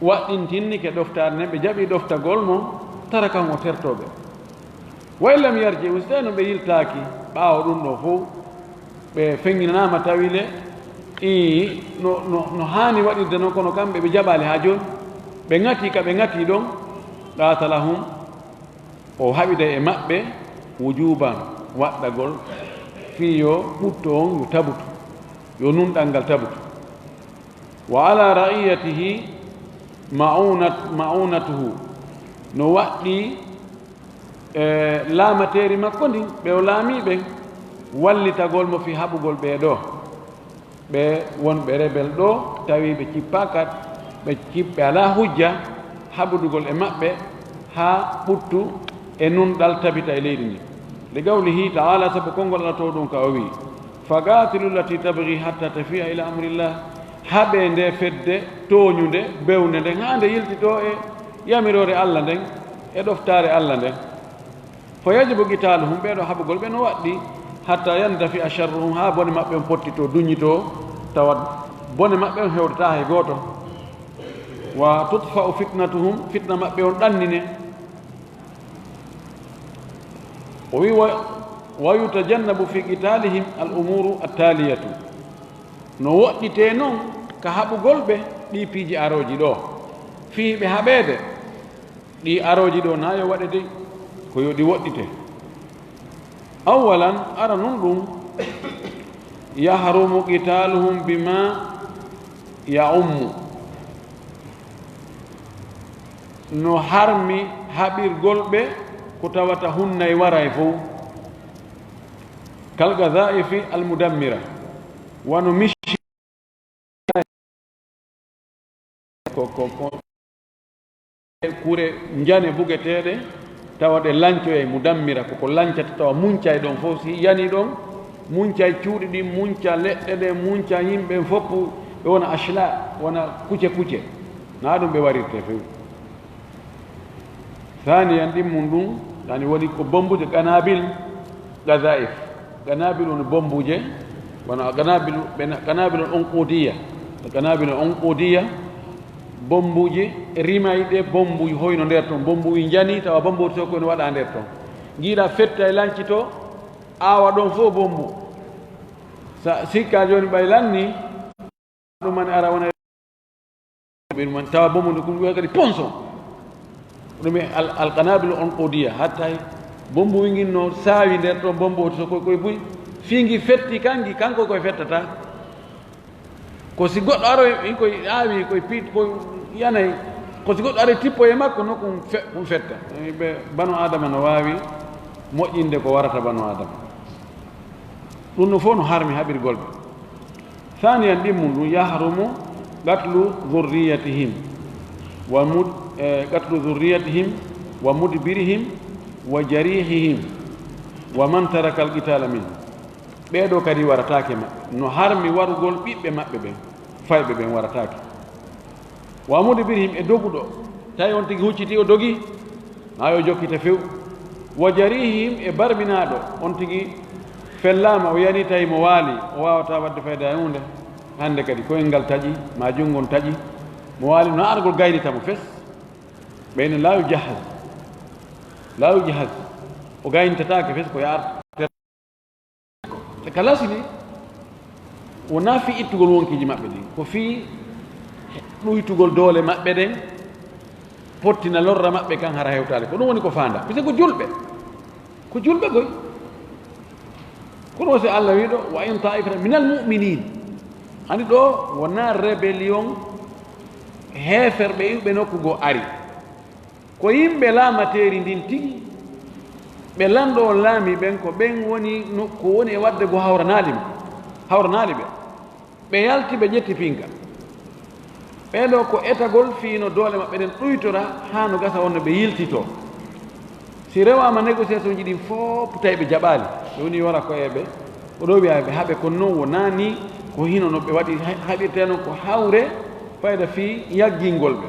waɗɗintinnike ɗoftare nden ɓe jaɓi ɗoftagol noon tara kan o tertoɓe wa in lam yarji'u so tawi no ɓe yiltaki ɓaawo ɗum ɗo fof ɓe feŋñinanama tawile no haani waɗirde noon kono kamɓe ɓe jaɓali ha joni ɓe ŋati ka ɓe ŋati ɗon qatalahum o haɓida e maɓɓe wujuban waɗɗagol fii yo ɓutto on yo tabutu yo nunɗal ngal tabutu wa ala ra'iyatihi ma'unatuhu no waɗɗi laamateri makko ndin ɓe o laamiɓe wallitagol mo fi haɓugol ɓeeɗo ɓe wonɓe rebel ɗo tawi ɓe cippakat ɓe ala hujja haɓudugol e maɓɓe ha ɓuttu e nunɗal tabita e leydi ndi li gawlihi taala sabu konngol ala to ɗum ka o wi fagatilu lati tabgi hatta tafi'a ila amrillah haɓe nde fedde tooñude bewnde nden ha nde yiltito e yamirore allah nden e ɗoftare allah nden fo yajibu qitaluhum ɓeɗo haɓugol ɓe no waɗɗi hatta yandafi a sharruhum ha bone maɓɓe on pottito duñito tawa bone maɓɓe on hewdata hay gooto wa tutfa'u fitnatuhum fitna maɓɓe on ɗannine o wi wa yutajannabu fi qitalihim al umuru attaliyatu no woɗɗite noon ka haɓugol ɓe ɗi piiji aroji ɗo fiiɓe haɓeede ɗi aroji ɗo na yo waɗete ko yo ɗi woɗɗite awalan ara nun ɗum yahrumu qitaluhum bima yaummu no harmi haɓirgol ɓe ko tawata hunnay wara e fof kal gadaifi almudammira wano mishi kure njane bugeteɗe tawa ɗe lancoye mudammira koko lancata tawa muncay ɗon fof si yani ɗon muncay cuuɗi ɗin munca leɗɗe ɗe munca yimɓe foppu ɓe wona ashla wona kuce na ɗum ɓe warirte few thaniyan ɗimmum ɗum yani woni ko bombuje qanabil gadaif qanabil woni bombuje wona qanabil on qudiya qanabil on qudiya bombuji rimayɗe bombuji hoyno nder toon bombuji jani tawa bombuji to kono waɗa nder toon giiɗa fetta e lancito awa ɗon fof bombu sa sikka joni ɓay lanni ɗuman ara wona ɗuman tawa bombu nde ɗum wiya kadi ponson ɗumi alqanabil on qudiya hatta bombu wingin no saawi nder toon bombu to koye buy fingi fetti kanko koye fettata ko si goɗɗo aroy koye aawi koye piit koye yanayi ko si goɗɗo aroy tippo e makko no ɗum fetta ɓe banu adama no waawi moƴƴinde ko warata banu adama ɗum no fof no harmi haɓirgol ɓe thaniyan ɗimmum ɗum yahrumu qatlu dhurriyatihim wa mudbirihim wa jarihihim wa man taraka alqitala minhum ɓeeɗo kadi waratake maɓɓe no harmi warugol ɓiɓɓe maɓɓe ɓen fayɓe ɓen waratake wa mudbirihim e doguɗo tawi on tigi hucciti o dogi ha yo jokkita few wa jarihihim e barminaɗo on tigi fellama o yani tawi mo waali o wawata wadde fayda e hunde hande kadi koyel ngal taƴi ma junngon taƴi mo waali no argol gaynitamo fes ɓeyno laawi jahas o gayntatake fes ko yarta te kala sini wona fi ittugol wonkiji maɓɓe ɗin ko fi ɗuytugol doole maɓɓe ɗen pottina lorra maɓɓe kan hara hewtade ko ɗum woni ko fanda puisque ko julɓe ko julɓe goy kono si Allah wi ɗo wa in taifata minal muminin hani ɗo wona rébellion heeferɓe iwɓe nokku goo ari ko yimɓe laamateri ndin tigi ɓe lanɗo o laami ɓen ko ɓen woni ko woni e wadde go hawranaali ɓe ɓe yalti ɓe ƴetti pinka ɓeɗo ko etagol fiino doole maɓɓe ɗen ɗuytora haa no gasa wonno ɓe yiltito si rewama négociation ji ɗin fof tawi ɓe jaɓaali ɓe woni wara ko eɓe oɗo wiya ɓe haaɓe kono noon wona ni ko hino no ɓe waɗi haɓirte noon ko hawre fayda fii yaggingol ɓe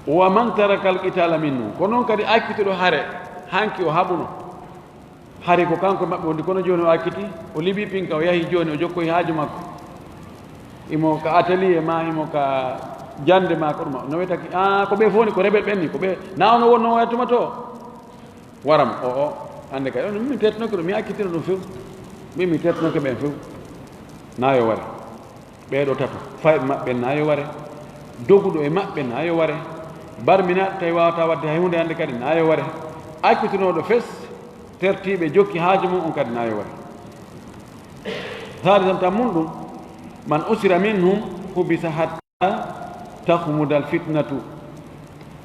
wa man taraka al qitala minnu ko noon kadi akkitiɗo hare hanki o haɓuno hari ko kanko maɓɓe wondi kono joni o akkiti o liɓi pinka o yahi joni o jokkoyi haaju makko imo ka atelier ma imo ka jande ma ko ɗuma no wiyetaki ko ɓe fof ni ko rebel ɓenni ko ɓe na ono wonno wayatuma to waram o hande kay on min tetnoke ɗum mi akkitino ɗum few mi tetnoke ɓen few nayo ware ɓeɗo tato fayɓe maɓɓe nayo ware doguɗo e maɓɓe nayo ware barminaɗo tawi wawata wadde hay hunde hande kadi nayo ware akkitinoɗo fes tertiɓe jokki haaju mum on kadi nayo ware halisan tan mum ɗum man usira minhum hubisa hatta tahmuda al fitnatu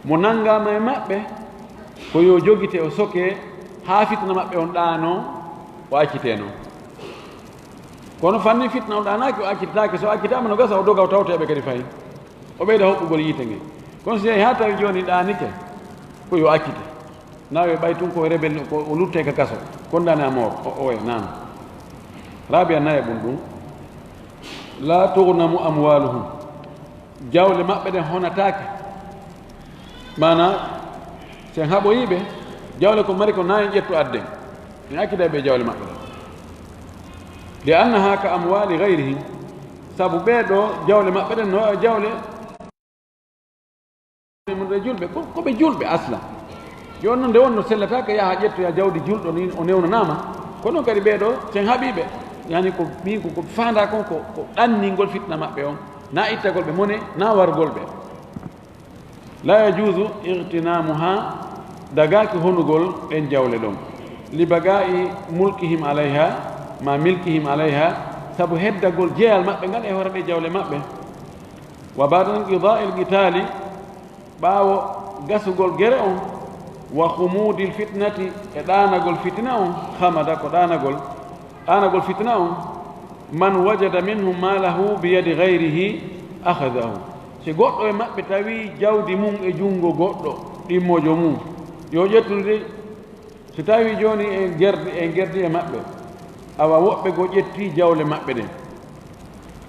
mo nanngama e maɓɓe ko yo jogite o soke haa fitna maɓɓe on ɗaano o accite noon kono fanni fitna on ɗanaki o accititake so accitama no gasa o doga o tawteɓe kadi fayi o ɓeyda hoɓɓugol yiite nge kono si ha tawi joni ɗanike ko yo accite nawe ɓay tun ko rebel ko o lutte ka kaso condamné à mort o oya nan rabia naye ɓum ɗum la tugnamu amwaluhum jawle maɓɓe ɗen honatake mana sen haɓoyiɓe jawle ko mari ko nayi ƴettu adden mi accida ɓe jawle maɓɓe ɗen li annaha ka amwali gayrihim saabu ɓeeɗo jawle maɓɓe ɗen no jawle mumɗe julɓe koɓe julɓe asla joni noon nde wonno sellatake yaha ƴettoya jawdi julɗo ni o newnanama kono kadi ɓeeɗo sen haɓiɓe yani ko min ko fanda kon ko ɗanningol fitna maɓɓe on na ittagol ɓe mone na wargol ɓe la yajuzu irtinamuha dagaki honugol ɗen jawle ɗon li bagai mulkihim alayha ma milkihim alayha sabu heddagol jeeyal maɓɓe ngal e hore ɗe jawle maɓɓe wa bada inqida il qitali ɓaawo gasugol gere on wa humudil fitnati e ɗanagol fitna on hamada ko ɗanagol fitna on man wajada minhum malahu biyadi gayrihi ahadahu si goɗɗo e maɓɓe tawi jawdi mum e junngo goɗɗo ɗimmojo mum yo ƴettude so tawi joni e gerdi e maɓɓe awa woɓɓe go ƴetti jawle maɓɓe ɗen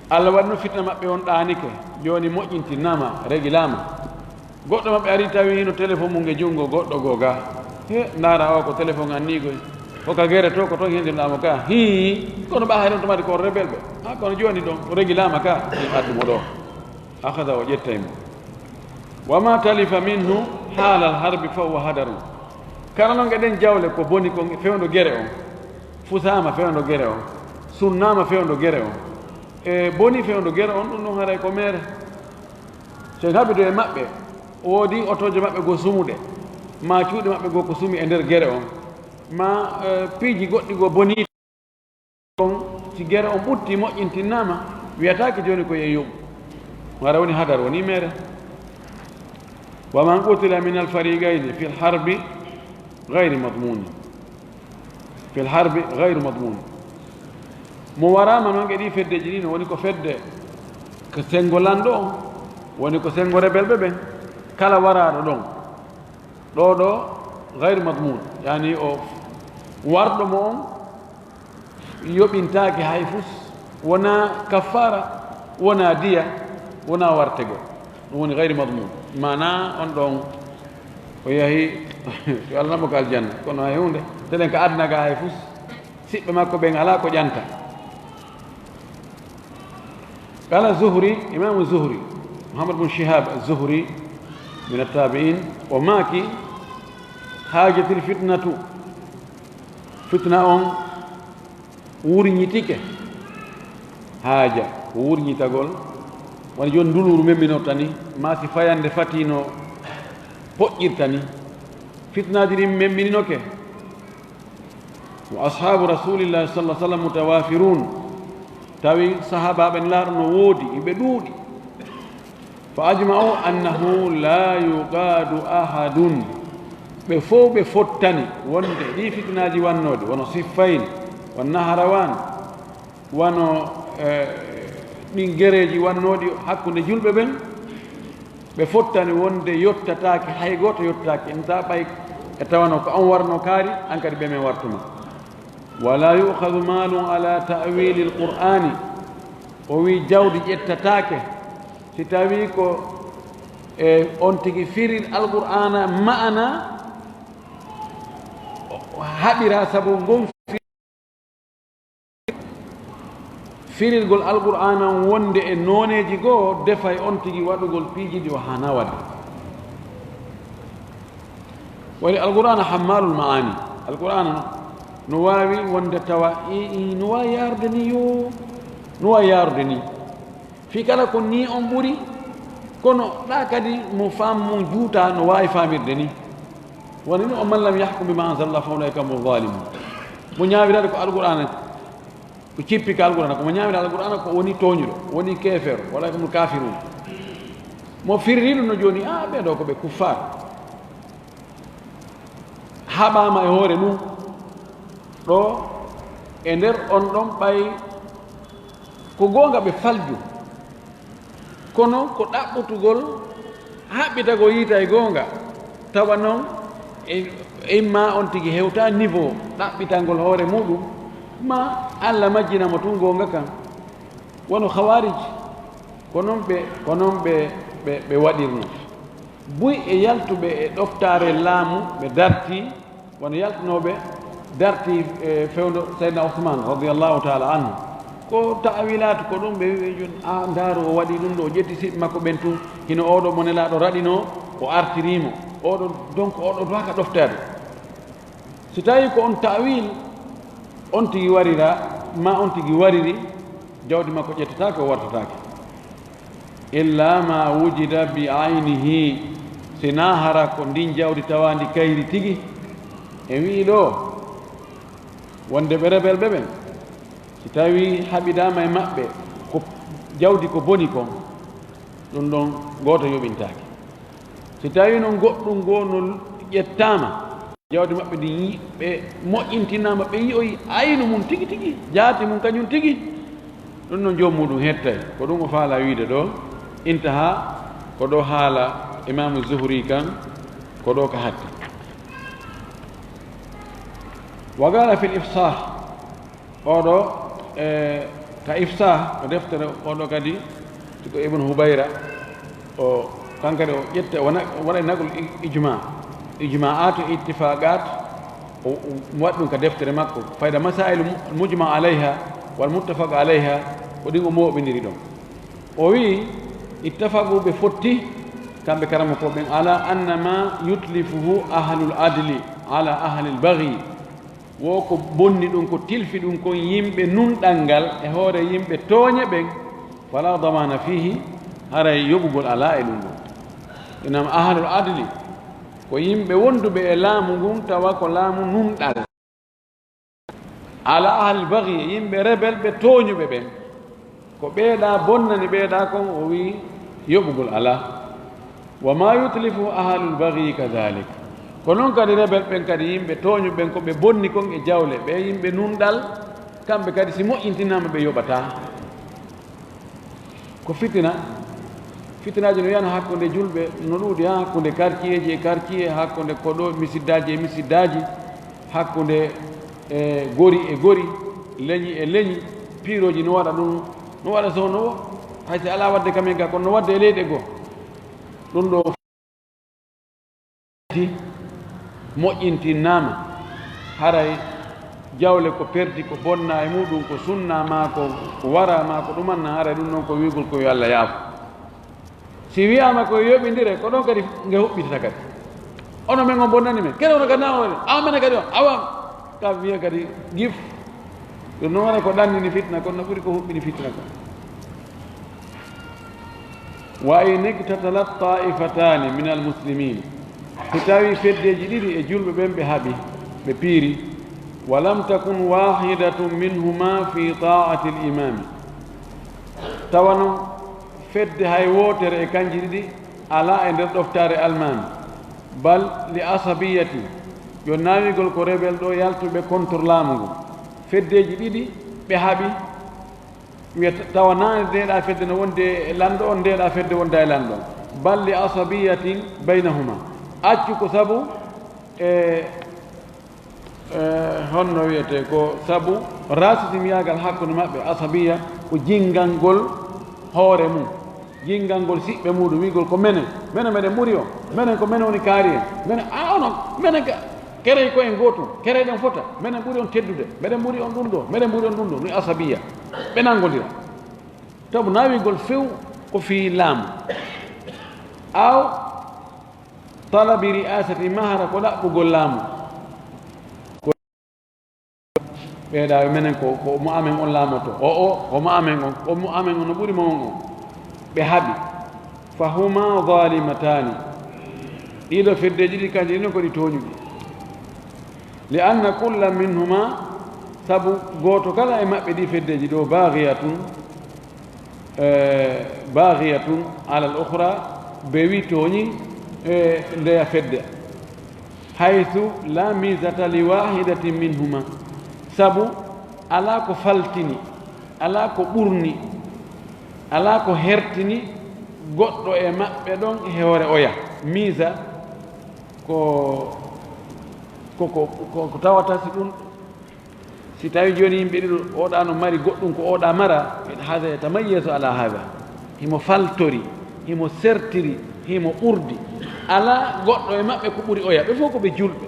allah waɗino fitna maɓɓe on ɗanike joni moƴƴintinnama régilama goɗɗo maɓɓe ari tawi hino téléphone mum e junngo goɗɗo goo ga he ndara o ko téléphone annigoy hoka gere to ko toon hendirɗamo ka hi kono ɓa hayɗon tomati ko rebel ɓe ha kono joni ɗon o régilama ka addumo ɗo akada o ƴettaymo wama talifa minhu haalal harbi fa huwa hadaru kala noon eɗen jawle ko boni ko fewndo gere on fusama fewndo gere on sunnama fewndo gere on e boni fewndo gere on ɗum ɗon haray ko mere sen haɓido e maɓɓe woodi otoje maɓɓe go sumuɗe ma cuuɗe maɓɓe go ko sumi e nder gere on ma piiji goɗɗi go boni on si gere on ɓutti moƴƴintinnama wiyatake joni ko yeeyum wara woni hadar woni mere wa man qutila min alfarigayni fi lharbi gayri madmuni fi lharbi gayru madmuni mo warama noon ɗi feddeji ɗi no woni ko fedde ko sengo lanɗo on woni ko sengo rebelɓe ɓen kala waraɗo ɗon ɗo gayru madmun yani o warɗo mo on yoɓintake hay fus wona kaffara wona diya wona wartego ɗum woni gayru madmun mana on ɗon o yahi yo allah namo ko aljanna kono hay hunde teɗen ko adnaga hay fus siɓɓe makko ɓen ala ko ƴanta qala zuhri imamu zuhri muhammad bun shihab zuhri min attabi'in o maaki haajatil fitnatu fitna on wurñitike haaja ko wurñitagol woni joni nduluru memminor tani ma si fayande fatino poƴƴirta ni fitnaaji ɗin memmininoke wa ashabu rasulillahi sallah sallam mutawafirun tawi sahabaɓe laaɗo no woodi iɓe ɗuuɗi fa ajma'u annahu la yuqadu ahadun ɓe fof ɓe fottani wonde ɗi fitnaji wannoɗe wono siffayn won naharawan wono ɗin guereji wannoɗi hakkude julɓe ɓen ɓe fottani wonde yottatake hay goto yottatake en ta ɓay e tawano ko on warno kaari an kadi ɓe men wartuma wala yukhadu malum ala ta'wili alqur'ani o wi jawdi ƴettatake si tawi ko on tigi firil alqur'ana ma'ana haɓira sabu ngon firilgol alqur'ana wonde e noneji goo defay on tigi waɗugol piijiɗi o hana wadde woni alqur'ana hammalul ma'ani alqur'ana no wawi wonde tawa no wawi yarude ni yo no wawi yarude ni fi kala ko ni on ɓuuri kono ɗa kadi mo fam mum juuta no wawi famirde ni woni ni o man lam yahkum bima anzalallah fa ulaika hum zalimun mo ñawirade ko alqur'ana ko cippi ka alqur'ana ko mo ñawirade alqur'ana ko woni toñuɗo woni kefero wala komo kafirun mo firriɗo no joni ɓeɗo ko ɓe kuffar haɓama e hoore mum ɗo e nder on ɗon ɓay ko gonga ɓe falju kono ko ɗaɓɓutugol haɓɓitago yiita e gonga tawa noon imma on tigi hewta niveau ɗaɓɓitangol hoore muɗum ma Allah majjinamo tun gonga kan wono khawarij ko noon ɓe waɗirno buy e yaltuɓe e ɗoftare laamu ɓe darti wono yaltunoɓe darti fewdo seydna ousmane radiallahu taala anhu ko ta'wilat ko ɗum ɓe wi joni a ndaaru o waɗi ɗum ɗo o ƴetti siɓe makko ɓen tun hino oɗo mo nelaɗo raɗino o artirimo oɗo donc oɗo dowaka ɗoftade so tawi ko on ta'wil on tigi warira ma on tigi wariri jawdi makko ƴettatake o wartatake illa ma wujida bi aynihi sina hara ko ndin jawdi tawandi kayri tigi e wi ɗo wonde ɓe rebelɓe ɓen si tawi haɓidama e maɓɓe ko jawdi ko boni kon ɗum ɗon goto yoɓintake si tawi noon goɗɗum goo no ƴettama jawdi maɓɓe ndi ɓe moƴƴintinama ɓe yiyoyi aynu mum tigi tigi jaati mum kañum tigi ɗum noon joom muɗum hettay ko ɗum o faala wiide ɗo intaha ko ɗo haala imamu zuhri kan ko ɗo ka hatti wa qala fi l-ifsah oɗo ka ifsah o deftere oɗo kadi siko ibnu hubayra o kankadi o ƴetta waɗa nagol ijma'at e ittifaqat o waɗi ɗum ka deftere makko fayda masail mujma alayha wal muttafaq alayha ko ɗin o moɓidiri ɗon o wi ittafaquɓe fotti kamɓe karama ko ɓen ala anna ma yutlifuhu ahlul adli ala ahli lbaghi wo ko bonni ɗum ko tilfi ɗum kon yimɓe nunɗal ngal e hoore yimɓe tooñe ɓen fala damana fihi haray yoɓugol ala e ɗum ɗum inam ahlul adli ko yimɓe wonduɓe e laamu ngun tawa ko laamu nunɗal ala ahli lbaghi yimɓe rebel ɓe tooñuɓe ɓen ko ɓeeɗa bonnani ɓeeɗa kon o wi yoɓugol ala wa ma yutlifu ahlul baghi kadalik ko noon kadi rebel ɓen kadi yimɓe tooñu ɓen ko ɓe bonni kon e jawle ɓe yimɓe nunɗal kamɓe kadi si moƴƴintinama ɓe yoɓata ko fitinaji no wiyana hakkude julɓe no ɗuuɗi ha hakkude quartier ji e quartier hakkude koɗo misiddaji e misiddaji hakkude e gori e gori leñi e leñi piiroji no waɗa ɗum no waɗa so no hay si ala wadde kamen ga kono no wadde e leyɗe goo ɗum ɗo moƴƴintinnama haray jawle ko perdi ko bonna e muɗum ko sunna ma ko wara ma ko ɗumanna haray ɗum ɗon ko wigol ko yo Allah yaafo si wiyama koye yoɓidire ko ɗon kadi nge huɓɓitata kadi ono men on bonnani men kene ono kadi naone amene kadi o awam ka wiya kadi gif ɗum noon wona ko ɗannini fitna kono no ɓuri ko huɓɓini fitna ko wa in iktatalat ta'ifatani min almuslimin so tawi feddeji ɗiɗi e julɓe ɓen ɓe haaɓi ɓe piiri walam takun wahidatum minhuma fi ta'ati l imami tawano fedde hay wootere e kanji ɗiɗi ala e nder ɗoftare almami bal li asabiyati yo naawigol ko rebel ɗo yaltuɓe contre laamu ngu feddeji ɗiɗi ɓe haaɓi wiya tawa naane ndeɗa fedde no wonde e lanɗo on ndeɗa fedde wonda e lanɗo on bal li asabiyatin baynahuma accu ko sabu honno wiyete ko sabu rasitimiyagal hakkude maɓɓe asabiya ko jingal ngol hoore mum jingal ngol siɓɓe muɗum wigol ko menen meɗen ɓuri o menen ko menen woni kaari en menen onon menen ka kere ko en gootum kere ɗen fota menen ɓuri on teddude meɗen ɓuri on ɗum ɗo meɗen ɓuri on ɗum ɗo ɗum asabiya ɓe nangodira tabu naawigol few ko fii laamu aw talabi ri'asati mahara ko ɗaɓɓugol laamu ɓeeɗa menen ko mo amen on laamoto omo amen on omo amen on no ɓuri mawon on ɓe haɓi fa huma zalimatani ɗiɗo feddeji ɗi kanji ɗino ko ɗi tooñuɗi li anna kulla minhuma sabu gooto kala e maɓɓe ɗi feddeji ɗo baghiyatun ala l ukhra ɓe wi tooñi e ndeya fedde haythu la misata li wahidatin minhuma sabu ala ko faltini ala ko ɓurni ala ko hertini goɗɗo e maɓɓe ɗon e hoore oya misa ko tawata si ɗum si tawi joni yimɓe ɗiɗo oɗa no mari goɗɗum ko oɗa mara hada yatamayyasu ala hada himo faltori himo sertiri himo ɓurdi ala goɗɗo e maɓɓe ko ɓuri oya ɓe fof ko ɓe julɓe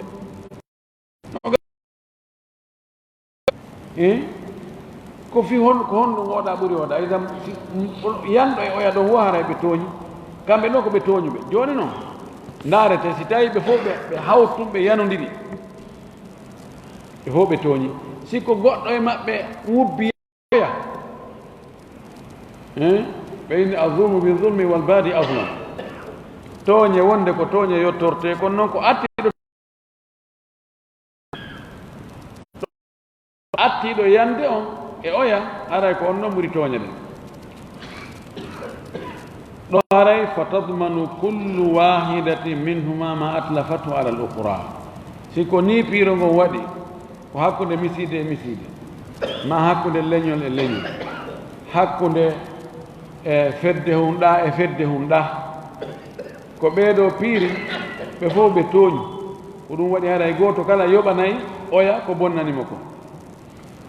ko fi ko honɗum oɗa ɓuri oɗa idam yanɗo e oya ɗon wo hara ɓe tooñi kamɓe ɗo ko ɓe tooñuɓe joni noon ndaarete si tawi ɓe fof ɓe hawtum ɓe yanodiri ɓe fof ɓe tooñi sikko goɗɗo e maɓɓe wubbi oya ɓe inni azulmu bi zulmi wal baadi azlam tooñe wonde ko tooñe yettorte kono noon ko attiɗo yande on e oya haray ko on noon ɓuri tooñe ɗen ɗo haray fa tadmanu kullu wahidatin minhuma ma atlafatu ala l ukhra siko ni piiro ngon waɗi ko hakkude misiide e misiide ma hakkude leñol e leñol hakkude e fedde humɗa e fedde humɗa ko ɓeeɗo piiri ɓe fof ɓe tooñi ko ɗum waɗi haray gooto kala yoɓanayi oya ko bonnanimo ko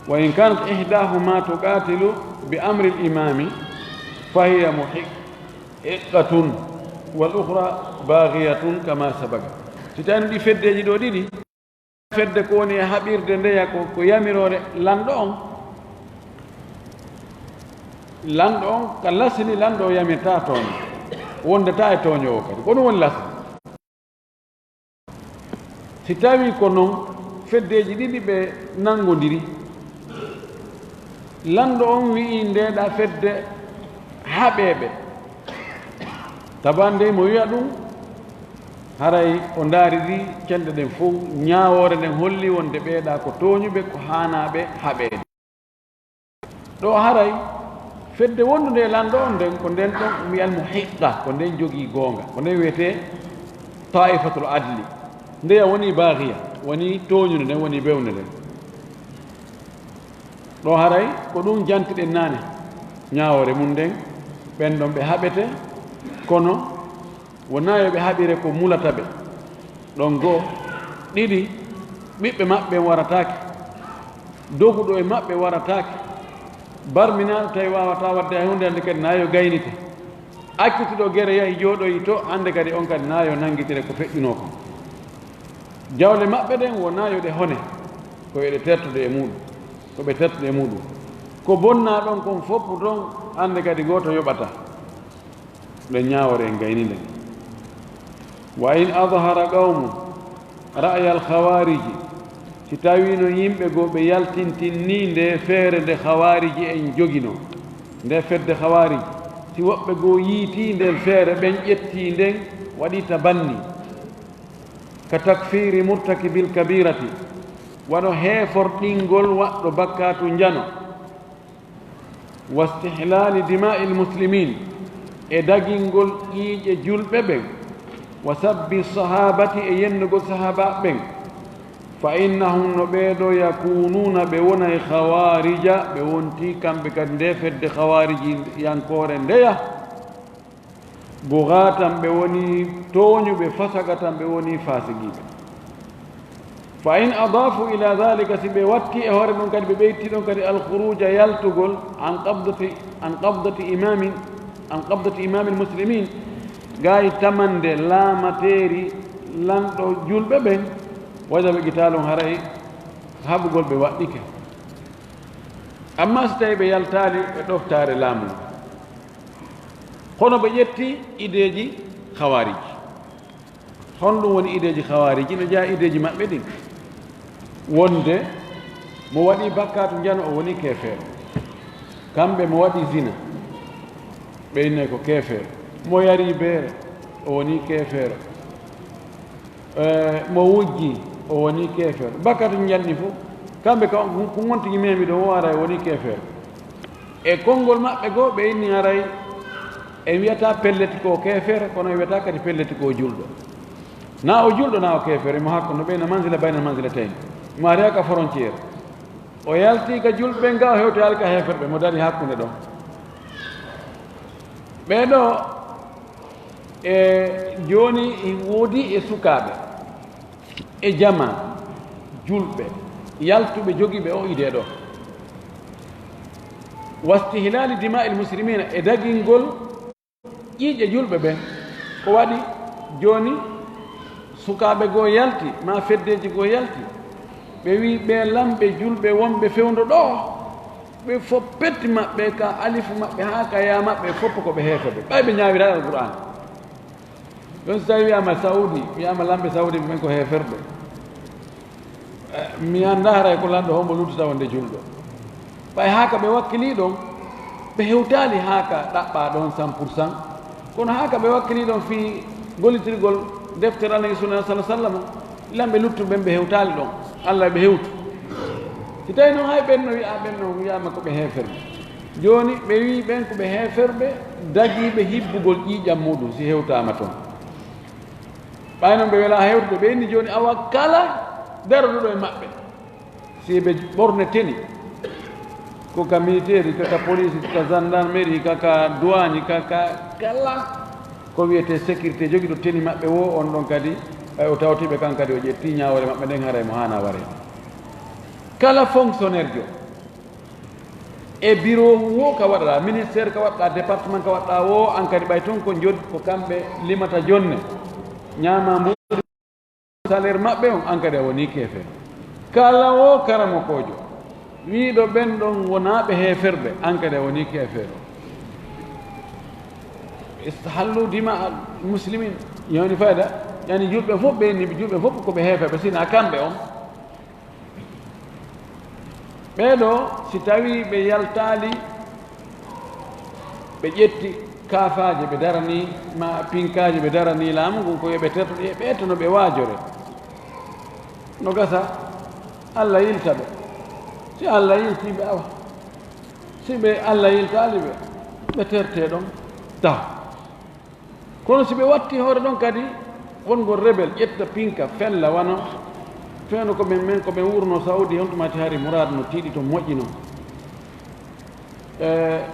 wa in kanat ihdahuma tuqatilu bi amri l imami fa hiya muhiqqatun wal ukhra baghiyatun kama sabaga si tawino ɗi feddeji ɗo ɗiɗi fedde ko woni e haɓirde ndeya ko yamirore lanɗo on ka lasini lanɗo o yamirta tooño wondata e tooñowo kadi ko ɗum woni lasa si tawi ko noon feddeji ɗiɗi ɓe nangodiri lanɗo on wi'i ndeɗa fedde haɓeɓe tabande mo wiya ɗum haray o ndaariri cenɗe ɗen fof ñaawore nden holli wonde ɓeeɗa ko tooñuɓe ko haanaɓe haɓeede ɗo haray fedde wondude lanɗo on nden ko nden ɗon mi almo hiqqa ko nden jogii goonga ko nden wiyete taifatul adli ndeya woni baahiya woni tooñude nden woni bewnde nden ɗo haray ko ɗum jantiɗen naane ñaawore mum nden ɓen ɗon ɓe haɓete kono wona yo ɓe haɓire ko mulata ɓe ɗon goo ɗiɗi ɓiɓɓe maɓɓe waratake doguɗo e maɓɓe waratake barminaɗo tawi wawata wadde hay hunde hannde kadi nayo gaynite accituɗo guere yahi jooɗoyi to hannde kadi on kadi nayo nanguitire ko feƴƴuno ko jawle maɓɓe ɗen wona yo ɗe hone ko yoɗe tertude e muɗum ko ɓe tertude e muɗum ko bonna ɗon kon fof ɗon hannde kadi goto yoɓata ɗe ñawore en gayni nden wa in adhara qawmu ra'ya al khawariji si tawino yimɓe goo ɓe yaltintinni nde feere nde khawariji en jogino nde fedde khawariji si woɓɓe goo yiiti nden feere ɓen ƴetti nden waɗi tabanni ka takfiri murtakibil kabirati waɗo heeforɗingol waɗɗo bakkatu njano wa stihlali dima'i lmuslimin e dagingol ƴiiƴe julɓe ɓen wa sabbi sahabati e yennugol sahaba ɓen fa innahum no ɓeeɗo yakununa ɓe wonay hawarija ɓe wonti kamɓe kadi nde fedde hawariji yankore ndeya bugatan ɓe woni tooñuɓe fasagatan ɓe woni fasiguiɓe fa in adafu ila dhalika si ɓe watti e hoore ɗon kadi ɓe ɓeyti ɗon kadi alkhuruja yaltugol an qabdati imami lmuslimin gayi tamande laamateri lanɗo julɓe ɓen wajaɓe qitalum haray haɓugol ɓe waɗɗike amma so tawi ɓe yaltali e ɗoftare laamu hono ɓe ƴetti ideji hawariji honɗum woni ideji hawariji no jeeya ideji maɓɓe ɗin wonde mo waɗi bakkatu njano o woni kefeero kamɓe mo waɗi zina ɓe inne ko kefeero mo yari beere o woni kefeero mo wujji o woni kefeero bakkatu njanɗi fof kamɓe ko gontigi memi ɗo o aray woni kefeero e konngol maɓɓe goo ɓe inni aray e wiyata pelleti ko kefeere kono e wiyata kadi pelleti ko julɗo na o julɗo na o kefeere mo hakko no ɓeyna manzila bayna manzila tayni mo ari haka frontiére o yalti ka julɓe nga o hewti haali ka heferɓe mo dari hakkunde ɗon ɓeeɗo e jooni woodi e sukaaɓe e jama julɓe yaltuɓe jogiiɓe o idee ɗo wastihlali dima'i lmuslimina e dagingol ƴiiƴe julɓe ɓen ko waɗi jooni sukaaɓe goo yalti ma feddeji goo yalti ɓe wi ɓe lamɓe julɓe wonɓe fewndo ɗo ɓe fof petti maɓɓe ka alifu maɓɓe haa ka ya maɓɓe fof ko ɓe heefoɓe ɓay ɓe ñaawira alqur'an ɗon so tawi wiyama saudi wiyama lamɓe saudi ɓen ko heeferɓe mi annda haray ko lanɗo hombo luttata wonde julɗo ɓay haa ka ɓe wakkili ɗon ɓe hewtali haa ka ɗaɓɓa ɗon 100% kono haa ka ɓe wakkili ɗon fii gollitirgol deftere allah e sunna sah sallam lamɓe luttuɓe ɓen ɓe hewtali ɗon allah ɓe hewtu si tawi noon hay ɓen no wiya ɓen no wiyama ko ɓe heeferɓe jooni ɓe wi ɓen ko ɓe heeferɓe dagiiɓe hibbugol ƴiiƴam muɗum si hewtama toon ɓay noon ɓe wela hewtude ɓe inni jooni awa kala daroɗuɗo e maɓɓe si ɓe ɓorne teni koka militaire kaka police kaka gendarmerie kaka douane kaka kala ko wiyete sécurité jogiiɗo teni maɓɓe wo on ɗon kadi o tawtiɓe kan kadi o ƴetti ñawore maɓɓe nden haray mo hana warede kala fonctionnaire jo e bureau wo ka waɗaɗa ministére ka waɗɗa département ka waɗɗa wo an kadi ɓay toon ko jodi ko kamɓe limata jonne ñama mbuɗi salaire maɓɓe on an kadi a woni keefe kala wo karamo kojo wiiɗo ɓen ɗon wonaɓe heeferɓe an kadi a woni keefeero istahallu dima al muslimin yoni fayda yani julɓe fof ɓe ni julɓe fof koɓe heefeɓe sina kamɓe on ɓeeɗo si tawi ɓe yaltaali ɓe ƴetti kaafaji ɓe darani ma pinkaji ɓe darani laamu ngun ko yoɓe terto ɗe ɓeetono ɓe waajore no gasa allah yilta ɓe si allah yiltiɓe awa si ɓe allah yiltaali ɓe ɓe terte ɗon taw kono si ɓe watti hoore ɗon kadi wongol rebel ƴetta pinka fella wano feeno ko men ko ɓen wurno saudi hontumati hari mourad no tiiɗi to moƴƴi noon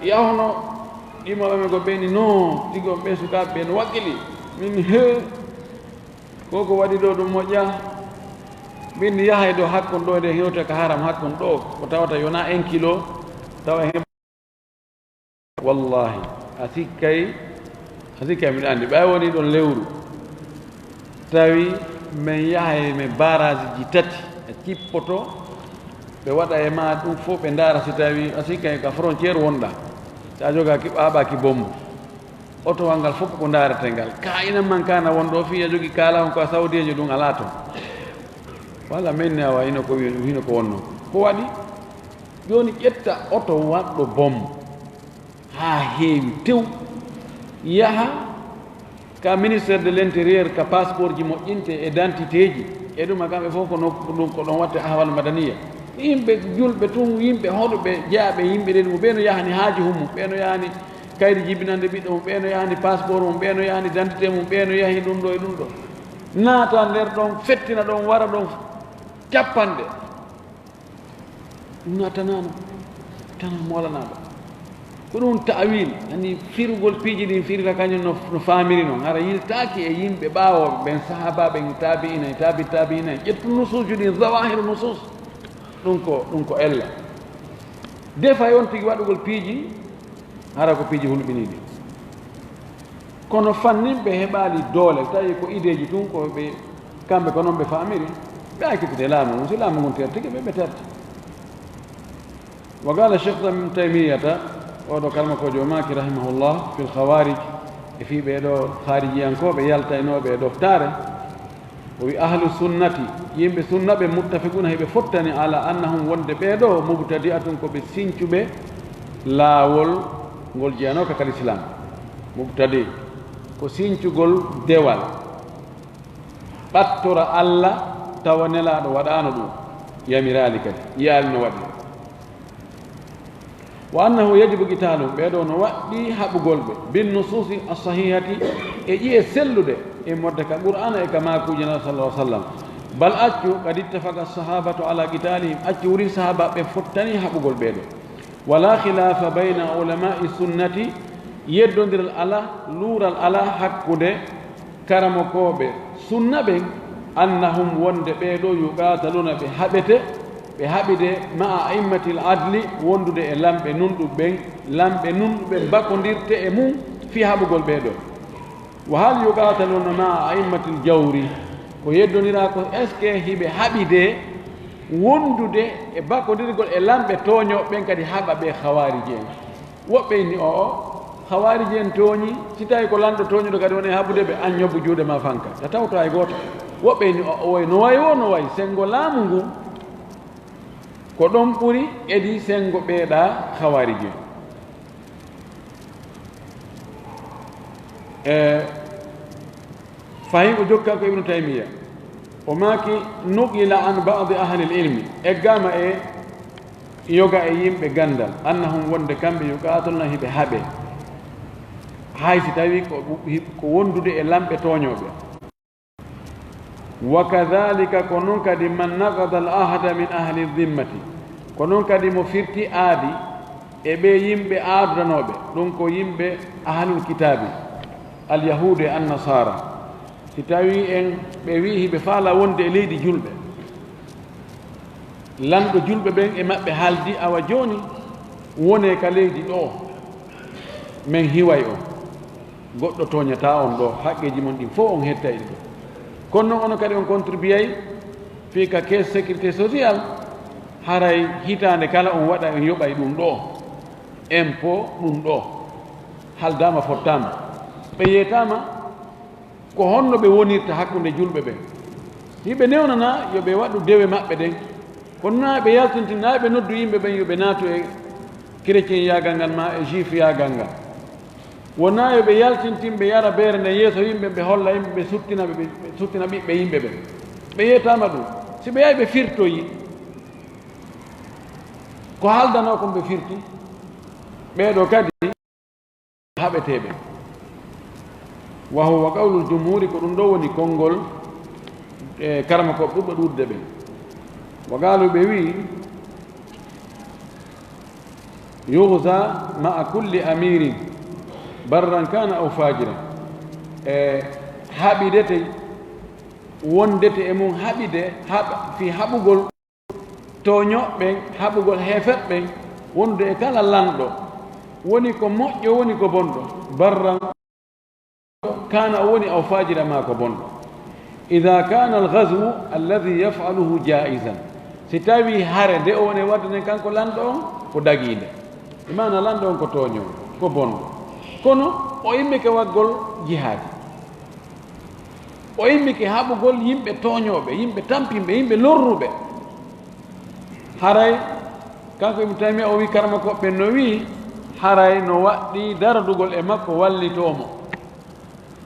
yahno ɗimoɓe men ko ɓeyni non tigi on ɓe sukaɓe ɓe no wakkili min he koko waɗi ɗo ɗum moƴƴa min yahay ɗo hakkon ɗo nde hewta ka haram hakkon ɗo ko tawata yona 1 kilo tawa he wallahi a sikkay miɗa anndi ɓay woni ɗon lewru tawi min yahay mi barage ji tati e cippoto ɓe waɗa e ma ɗum fof ɓe ndaara si tawi a sikkay ka frontiére wonɗa so a jogaki ɓaɓaki bombu otowal ngal fof ko ndaarete ngal ka ina man kana wonɗo fi a jogii kaala on ko a saudiejo ɗum ala toon walla min ne awa hino ko hino ko wonno ko waɗi joni ƴetta oto waɗɗo bombe ha heewi tew yaha ka ministére de l' intérieur ka passeport ji moƴƴinte e identité ji e ɗum kamɓe fof ko nokku ɗum ko ɗon watte ahwal madaniya yimɓe julɓe tun yimɓe hoɗoɓe jeyaaɓe yimɓe ɗen mo ɓeeno yahani haaji hummum ɓeeno yahani kayri jibinande ɓiɗɗo mum ɓeeno yahani passeport mum ɓeeno yahani identité mum ɓeeno yahi ɗum ɗo e ɗum ɗo naata nder ɗon fettina ɗon wara ɗon cappanɗe ɗum natanano tana molanaɗo ko ɗum ta'wil ani firugol piiji ɗin firta kañum no famiri noon hara yiltaki e yimɓe ɓaawoɓe ɓen sahabaɓe tabi'ina e tabi'ina ƴettu nusuji ɗin zawahiru nusus ɗum ko ella des fois on tigi waɗugol piiji hara ko piiji hulɓiniɗi kono fanninɓe heɓali doole tawi ko ideji tun ko ɓe kamɓe ko noon ɓe famiri ɓe akkitide laamu mum si laamu ngun ter tigi ɓe terti wa qala cheikh ibn taymiyata oɗo kalmakojo maki rahimahullah fil khawarij e fi ɓeɗo harijiyankoɓe yaltaynoɓe e doftare o wi ahlu sunnati yimɓe sunna ɓe muttafiquna heɓe fottani ala annahum wonde ɓeɗo mubtadi atun koɓe sincuɓe laawol ngol jeyanoka kal islam mubtadi ko sincugol dewal ɓattora allah tawa nelaɗo waɗano ɗum yamirali kadi yiyali no waɗi wa annahu yajibu qitalum ɓeɗo no waɗɗi haɓugol ɓe bin nususi asahihati e ƴiye sellude e modde ka qur'ana e ka makuji nabi sallah sallam bal accu kad ittafaqa sahabatu ala qitalihim accu wuri sahaba ɓe fottani haɓugol ɓeɗo wala khilafa bayna ulamai sunnati yeddodiral ala luural ala hakkude karamokoɓe sunna ɓen annahum wonde ɓeɗo yuqataluna ɓe haɓete ɓe haɓide ma a aimmatil adli wondude e lamɓe nunɗuɓen lamɓe nunɗuɓe bakkodirte e mum fi haɓugol ɓeɗo wa hal yuqataluna ma a aimmatil jawri ko yeddodira ko est ce que hiɓe haɓide wondude e bakkodirgol e lamɓe tooñoɓen kadi haɓa ɓe hawariji en woɓɓe inni hawariji en tooñi si tawi ko lanɗo tooñuɗo kadi woni haɓude ɓe an ñobbu juuɗe ma fanka ta tawto hay goto woɓɓe inni oy no wayi o no wayi sengo laamu ngu ko ɗon ɓuri edi sengo ɓeeɗa hawariji en fayi o jokka ko ibnu taymiya o maaki nuqila an badi ahli l ilmi eggama e yoga e yimɓe gandal annahum wonde kamɓe yuqatolna hiɓe haɓe hay si tawi ko wondude e lamɓe tooñoɓe wa kadhalika ko noon kadi man naqada al ahda min ahli dimmati ko noon kadi mo firti aadi e ɓe yimɓe aadudanoɓe ɗum ko yimɓe ahlul kitabi al yahude e annasara si tawi en ɓe wi hiɓe faala wonde e leydi julɓe lanɗo julɓe ɓen e maɓɓe haaldi awa joni wone ka leydi ɗo min hiway o goɗɗo toñata on ɗo haqqeji mon ɗin fof on hetta e ɗo kono noon ono kadi on contribuyay fii ka caisse sécurité social haray hitande kala on waɗa on yoɓay ɗum ɗo impôt ɗum ɗo haldama fottama ɓe yeytama ko honno ɓe wonirta hakkude julɓe ɓen hiɓe newnana yoɓe waɗu dewe maɓɓe ɗen kono na ɓe yaltintina ɓe noddu yimɓe ɓen yoɓe naatu e chrétien yagal ngal ma e juif yagal ngal wona yoɓe yaltintinɓe yara beere nde yeeso yimɓe ɓe holla yimɓe ɓe suttina ɓiɓɓe yimɓe ɓen ɓe yeytama ɗum si ɓe yahi ɓe firtoyi ko haaldano kon ɓe firti ɓeeɗo kadi haɓeteɓe wa huwa qawlul jumhuri ko ɗum ɗo woni konngol e karama ko ɓurɓe ɗurde ɓen wa gaaluɓe wi yuhza maa kulli amirin barran kana aw fajira e haɓidete wondete e mum haɓide fi haɓugol tooñoɓɓen haɓugol heefeɓɓen wonde e kala lanɗo woni ko moƴƴo woni ko bonɗo barran kana o woni aw fajira ma ko bonɗo ida kana alghazwu alladi yafaluhu jaisan si tawi hare nde o woni waddane kanko lanɗo on ko daguide imana lanɗo on ko tooñowo ko bonɗo kono o immike waggol jihaadi o immike haɓugol yimɓe tooñoɓe yimɓe tampimɓe yimɓe lorruɓe haray kanko ibnu taymiya o wi karama koɓɓe no wi haray no waɗɗi daradugol e makko wallitomo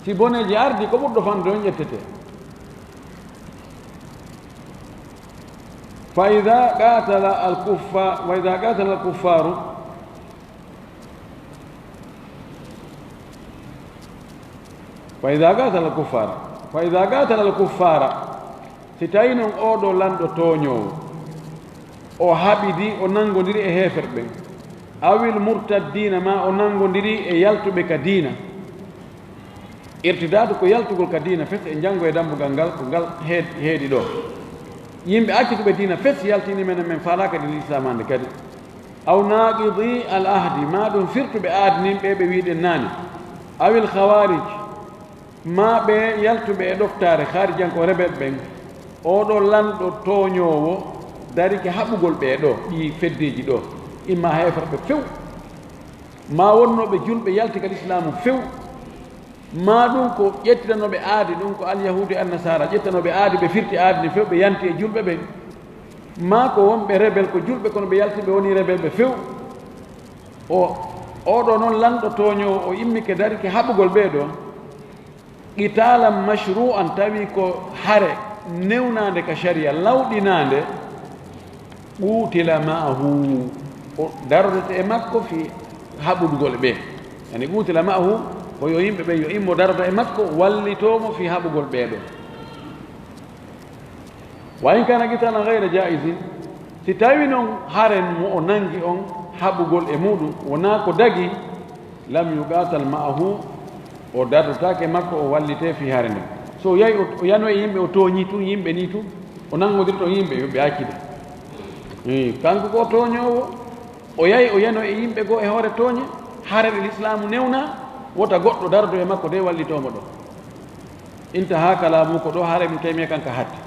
si boneji ardi ko ɓurɗo famde on ƴettete fa ida qatala alkuffar wa ida qatala alkuffaru fa ida qatala alkuffara si tawi noon oɗo lanɗo toñowo o haɓidi o nangodiri e heefer ɓen awil murtaddina ma o nangodiri e yaltuɓe ka diina irtidadu ko yaltugol ka diina fes e janngo e dambugal ngal ko ngal heedi ɗo yimɓe accituɓe diina fes yaltini menen men falaka ɗi l'islam hande kadi aw naqidi al ahdi ma ɗum firtuɓe aadinin ɓe ɓe wiɗen naani awil khawarij ma ɓe yaltuɓe e ɗoftare harijanko reɓeɓe ɓen oɗo lanɗo toñowo darike haɓugol ɓe ɗo ɗi feddeji ɗo imma heferɓe few ma wonnoɓe julɓe yalti kadi islamu few ma ɗum ko ƴettitanoɓe aadi ɗum ko alyahudi annasara ƴettanoɓe aadi ɓe firti aadi ne few ɓe yanti e julɓe ɓen ma ko wonɓe rebel ko julɓe kono ɓe yalti ɓe woni rebel ɓe few oɗo noon lanɗo toñowo o immike darike haɓugol ɓe ɗo qitalan mashru'an tawi ko hare newnade ka sharia lawɗinade ɓuutila ma'ahu o darodete e makko fi haɓudgol ɓe yani ɓuutila ma'ahu ko yo yimɓe ɓe yo immo daroda e makko wallitomo fi haɓugol ɓeeɗo wa in kana qitalan gayra jaisin si tawi noon haren mo o nangi on haɓugol e muɗum wona ko dagi lam yuqatal ma'ahu o dardotake makko o wallite fi hare nden so yahi o yano e yimɓe o tooñi tun yimɓe ni tun o nangodirto yimɓe yoɓe hakkide kanko ko tooñowo o yahi o yano e yimɓe goo e hoore tooñe harere l'islamu newna wota goɗɗo dardo e makko de wallitomo ɗo intaha kalamu ko ɗo haare mi taymi kanka hatti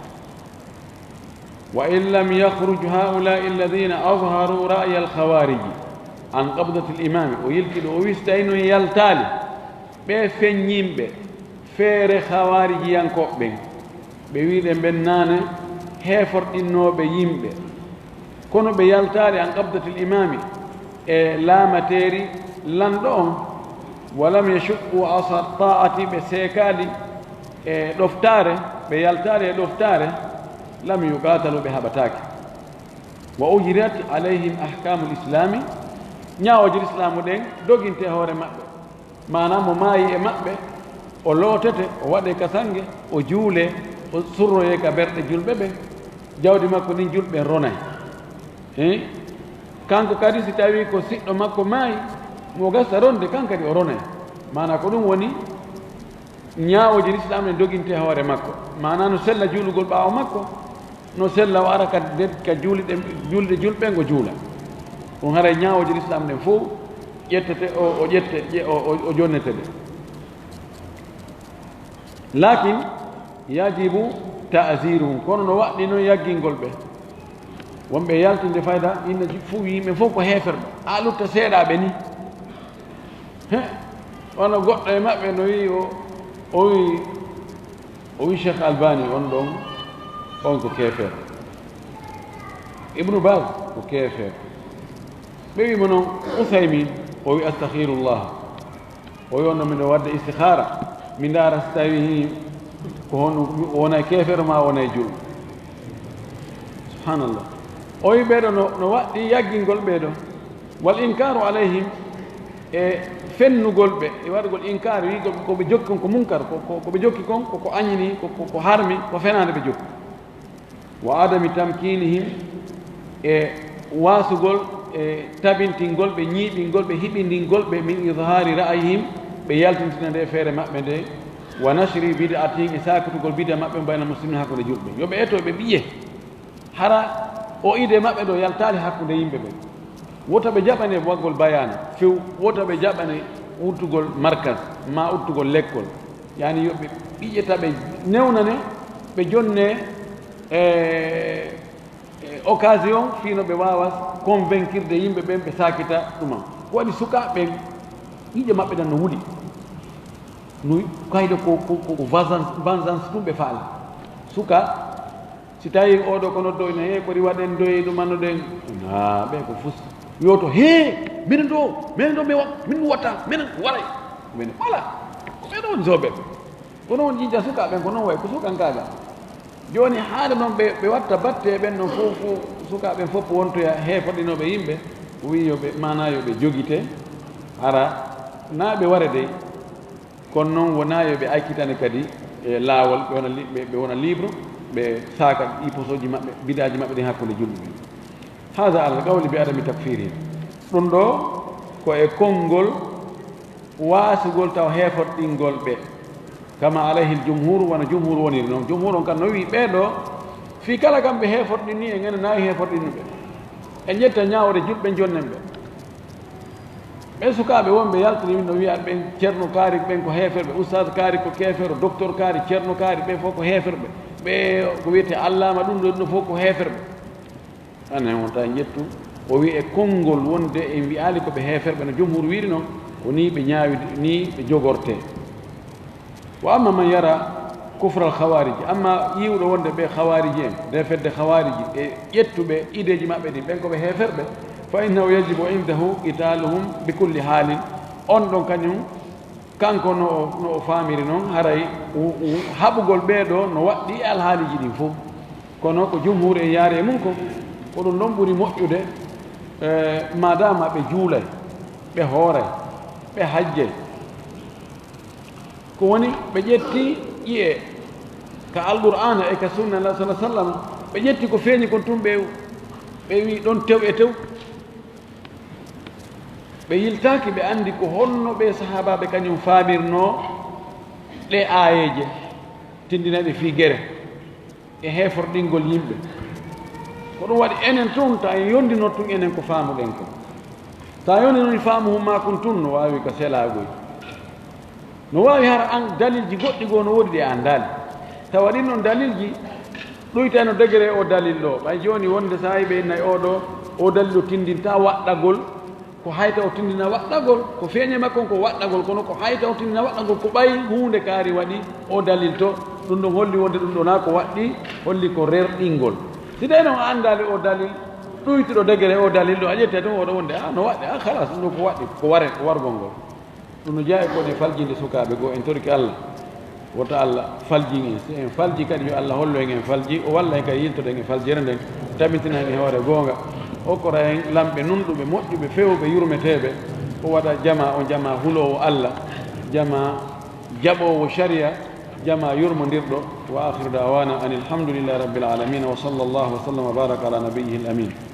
wa in lam yahruj haulai alladina adharu ra'ya alkhawariji an qabdati l'imami o yiltiɗo o wistayno yaltali ɓe feññimɓe feere hawarijiyankoɓe ɓen ɓe wiɗe ɓen naane heeforɗinnoɓe yimɓe kono ɓe yaltaali an qabdati l'imami e laamateri lanɗo on walam yashukku asa ta'ati ɓe seekaali e ɗoftare ɓe yaltaali e ɗoftare lam yuqatalu ɓe haɓataake wa ujirat alayhim ahkamu l'islami ñawoji l'islamu ɗen doginte hoore maɓɓe manam mo maayi e maɓɓe o lootete o waɗe ka sange o juule o surroye ka berɗe julɓe ɓe jawdi makko nin julɓe ronay kanko kadi si tawi ko siɗɗo makko maayi mo gasta ronde kan kadi o ronay mana ko ɗum woni ñaawoji l'islam ne doginte hoore makko mana no sella juulugol ɓaawo makko no sella o ara ka juulde julɓe ngo juula ɗum haray ñaawoji l'islam nden fof ƴettete o ƴette o jonnete ɗe lakin yajibu ta'ziruhum kono no waɗɗi noon yaggingol ɓe wonɓe yaltinde fayda inne fof yimɓe fof ko heeferɓe a lutta seeɗaɓe ni wono goɗɗo e maɓɓe no wi o wi cheikh albani on ɗon on ko keefeer ibnu bas ko keefeer ɓe wimo noon usaymin o wi astaghfirullah o wi on ɗon miɗo wadde istikhara mi ndaara so tawi ko hono wona keefeero ma wona e julɗo subhanallah o wi ɓeeɗo no waɗɗi yaggingol ɓeeɗo wal inkaru alayhim e fennugol ɓe e waɗugol inkar wigol koɓe jokki kon ko munkar koɓe jokki kon koko añini ko harmi ko fenade ɓe jokki wa adami tamkinihim e wasugol e tabintingol ɓe ñiiɓingol ɓe hiɓindingol ɓe min idhari ra'ayihim ɓe yaltintina nde feere maɓɓe nde wa nasri bid'atin e sakutugol bida maɓɓe bayna muslimin hakkude julɓe yoɓe eto ɓe ɓiye hara o ide maɓɓe ɗo yaltali hakkude yimɓe ɓe wota ɓe jaɓane waggol bayana few wota ɓe jaɓane uttugol markas ma uttugol l'école yani yoɓe ɓiƴƴeta ɓe newnane ɓe jonne occasion fino ɓe wawa convaincirde yimɓe ɓen ɓe sakita ɗuman ko waɗi sukaɓe ƴiƴe maɓɓe tan no wuuɗi no kayde ko vengeance ɗum ɓe faala suka si tawi oɗo ko noddo ene he kodi waɗen doye ɗumannoɗen a ɓe ko fusta yoto he minen ɗo min watta minen waray minen voilà ko ɓeɗo woni soɓeɓe ko noon jijja sukaaɓen ko noon way ko sukankaaga jooni haade noon ɓe watta batte ɓen ɗon fof sukaaɓen fof wontoya heefoɗinooɓe yimɓe wiyoɓe mana yo ɓe jogite ara naa ɓe ware dey kono noon wonaa yo ɓe akkitane kadi e laawol ɓe wona libre ɓe saaka ɗi posoji maɓɓe bidaji maɓɓe ɗin hakkunde julɓe ɓe hada ala qawli bi adami takfirihim ɗum ɗo ko e konngol waasugol taw heefoɗɗingol ɓe kama alayhi l jumhur wona jumhur woniri noon jumhur on kam no wi ɓeeɗo fii kala kam ɓe heefoɗɗini e ngene naawi heefoɗɗinnu ɓe e ƴetta ñaawde julɓe jonnen ɓe ɓen sukaaɓe wonɓe yaltini no wiya ɓen ceerno kaari ɓen ko heeferɓe oustade kaari ko keefero docteur kaari ceerno kaari ɓen fof ko heeferɓe ɓe ko wiyete allama ɗum ɗo ɗum fof ko heeferɓe anen on tawi ƴettu o wi e konngol wonde e wiyaali ko ɓe heeferɓe no jumhur wiiri noon ko ni ɓe ñaawi ni ɓe jogorte wa amma man yara kufral hawariji amma yiwɗo wonde ɓe hawariji en defedde hawariji e ƴettuɓe ideji maɓɓe ɗin ɓen koɓe heeferɓe fa innahu yajibu indahu qitaluhum bi kulli haalin on ɗon kañum kanko no o faamiri noon haray haɓugol ɓeeɗo no waɗɗi alhaaliji ɗin fof kono ko jumhur en yaari e mum ko ɗum ɗon ɓuri moƴƴude madama ɓe juulay ɓe hooray ɓe hajjay ko woni ɓe ƴetti ƴiye ka alqur'ana e ka sunna allah sallah sallam ɓe ƴetti ko feeñi kon tun ɓe wi ɗon tew e tew ɓe yiltaaki ɓe anndi ko honno ɓe sahabaɓe kañum faamirno ɗe aayeje tindinaɗe fii gere e heeforɗingol yimɓe ko ɗum waɗi enen tun ta en yondino tun enen ko faamuɗen ko ta yondi noon faamu hummakon tun no waawi ko selaagoy no waawi hara an dalilji goɗɗi goo no woodi ɗe anndaali tawa ɗin noon dalilji ɗoytano degré o dalil ɗo ɓay jooni wonde so ɓe nayi oɗo o dalil o tindinta waɗɗagol ko hayta o tindina waɗɗagol ko feeñe makko ko waɗɗagol kono ko hayta o tindina waɗɗagol ko ɓay huunde kaari waɗi o dalil to ɗum ɗon holli wonde ɗum ɗona ko waɗɗi holli ko rerɗingol si ɗe noon anndaali o dalil ɗoytuɗo degré o dalil ɗo a ƴette ɗum oɗo wonde no waɗɗi halas ɗum ɗo ko waɗɗi ko wargol ngol ɗum no jeeya kone faljinde sukaaɓe goo en torki allah woto allah falji en si en falji kadi yo allah hollo en falji o walla en kadi yiltoɗen e faljere nden tabitina en e hoore goonga okkora en lamɓe nunɗuɓe moƴƴuɓe fewɓe yurmeteɓe o waɗa jama o jama hulowo allah jama jaɓowo sharia jama yurmodirɗo wa akhiru dawana an alhamdulillahi rabbil alamina wa sallllahu wa sallam wa baraka ala nabiyihi l amin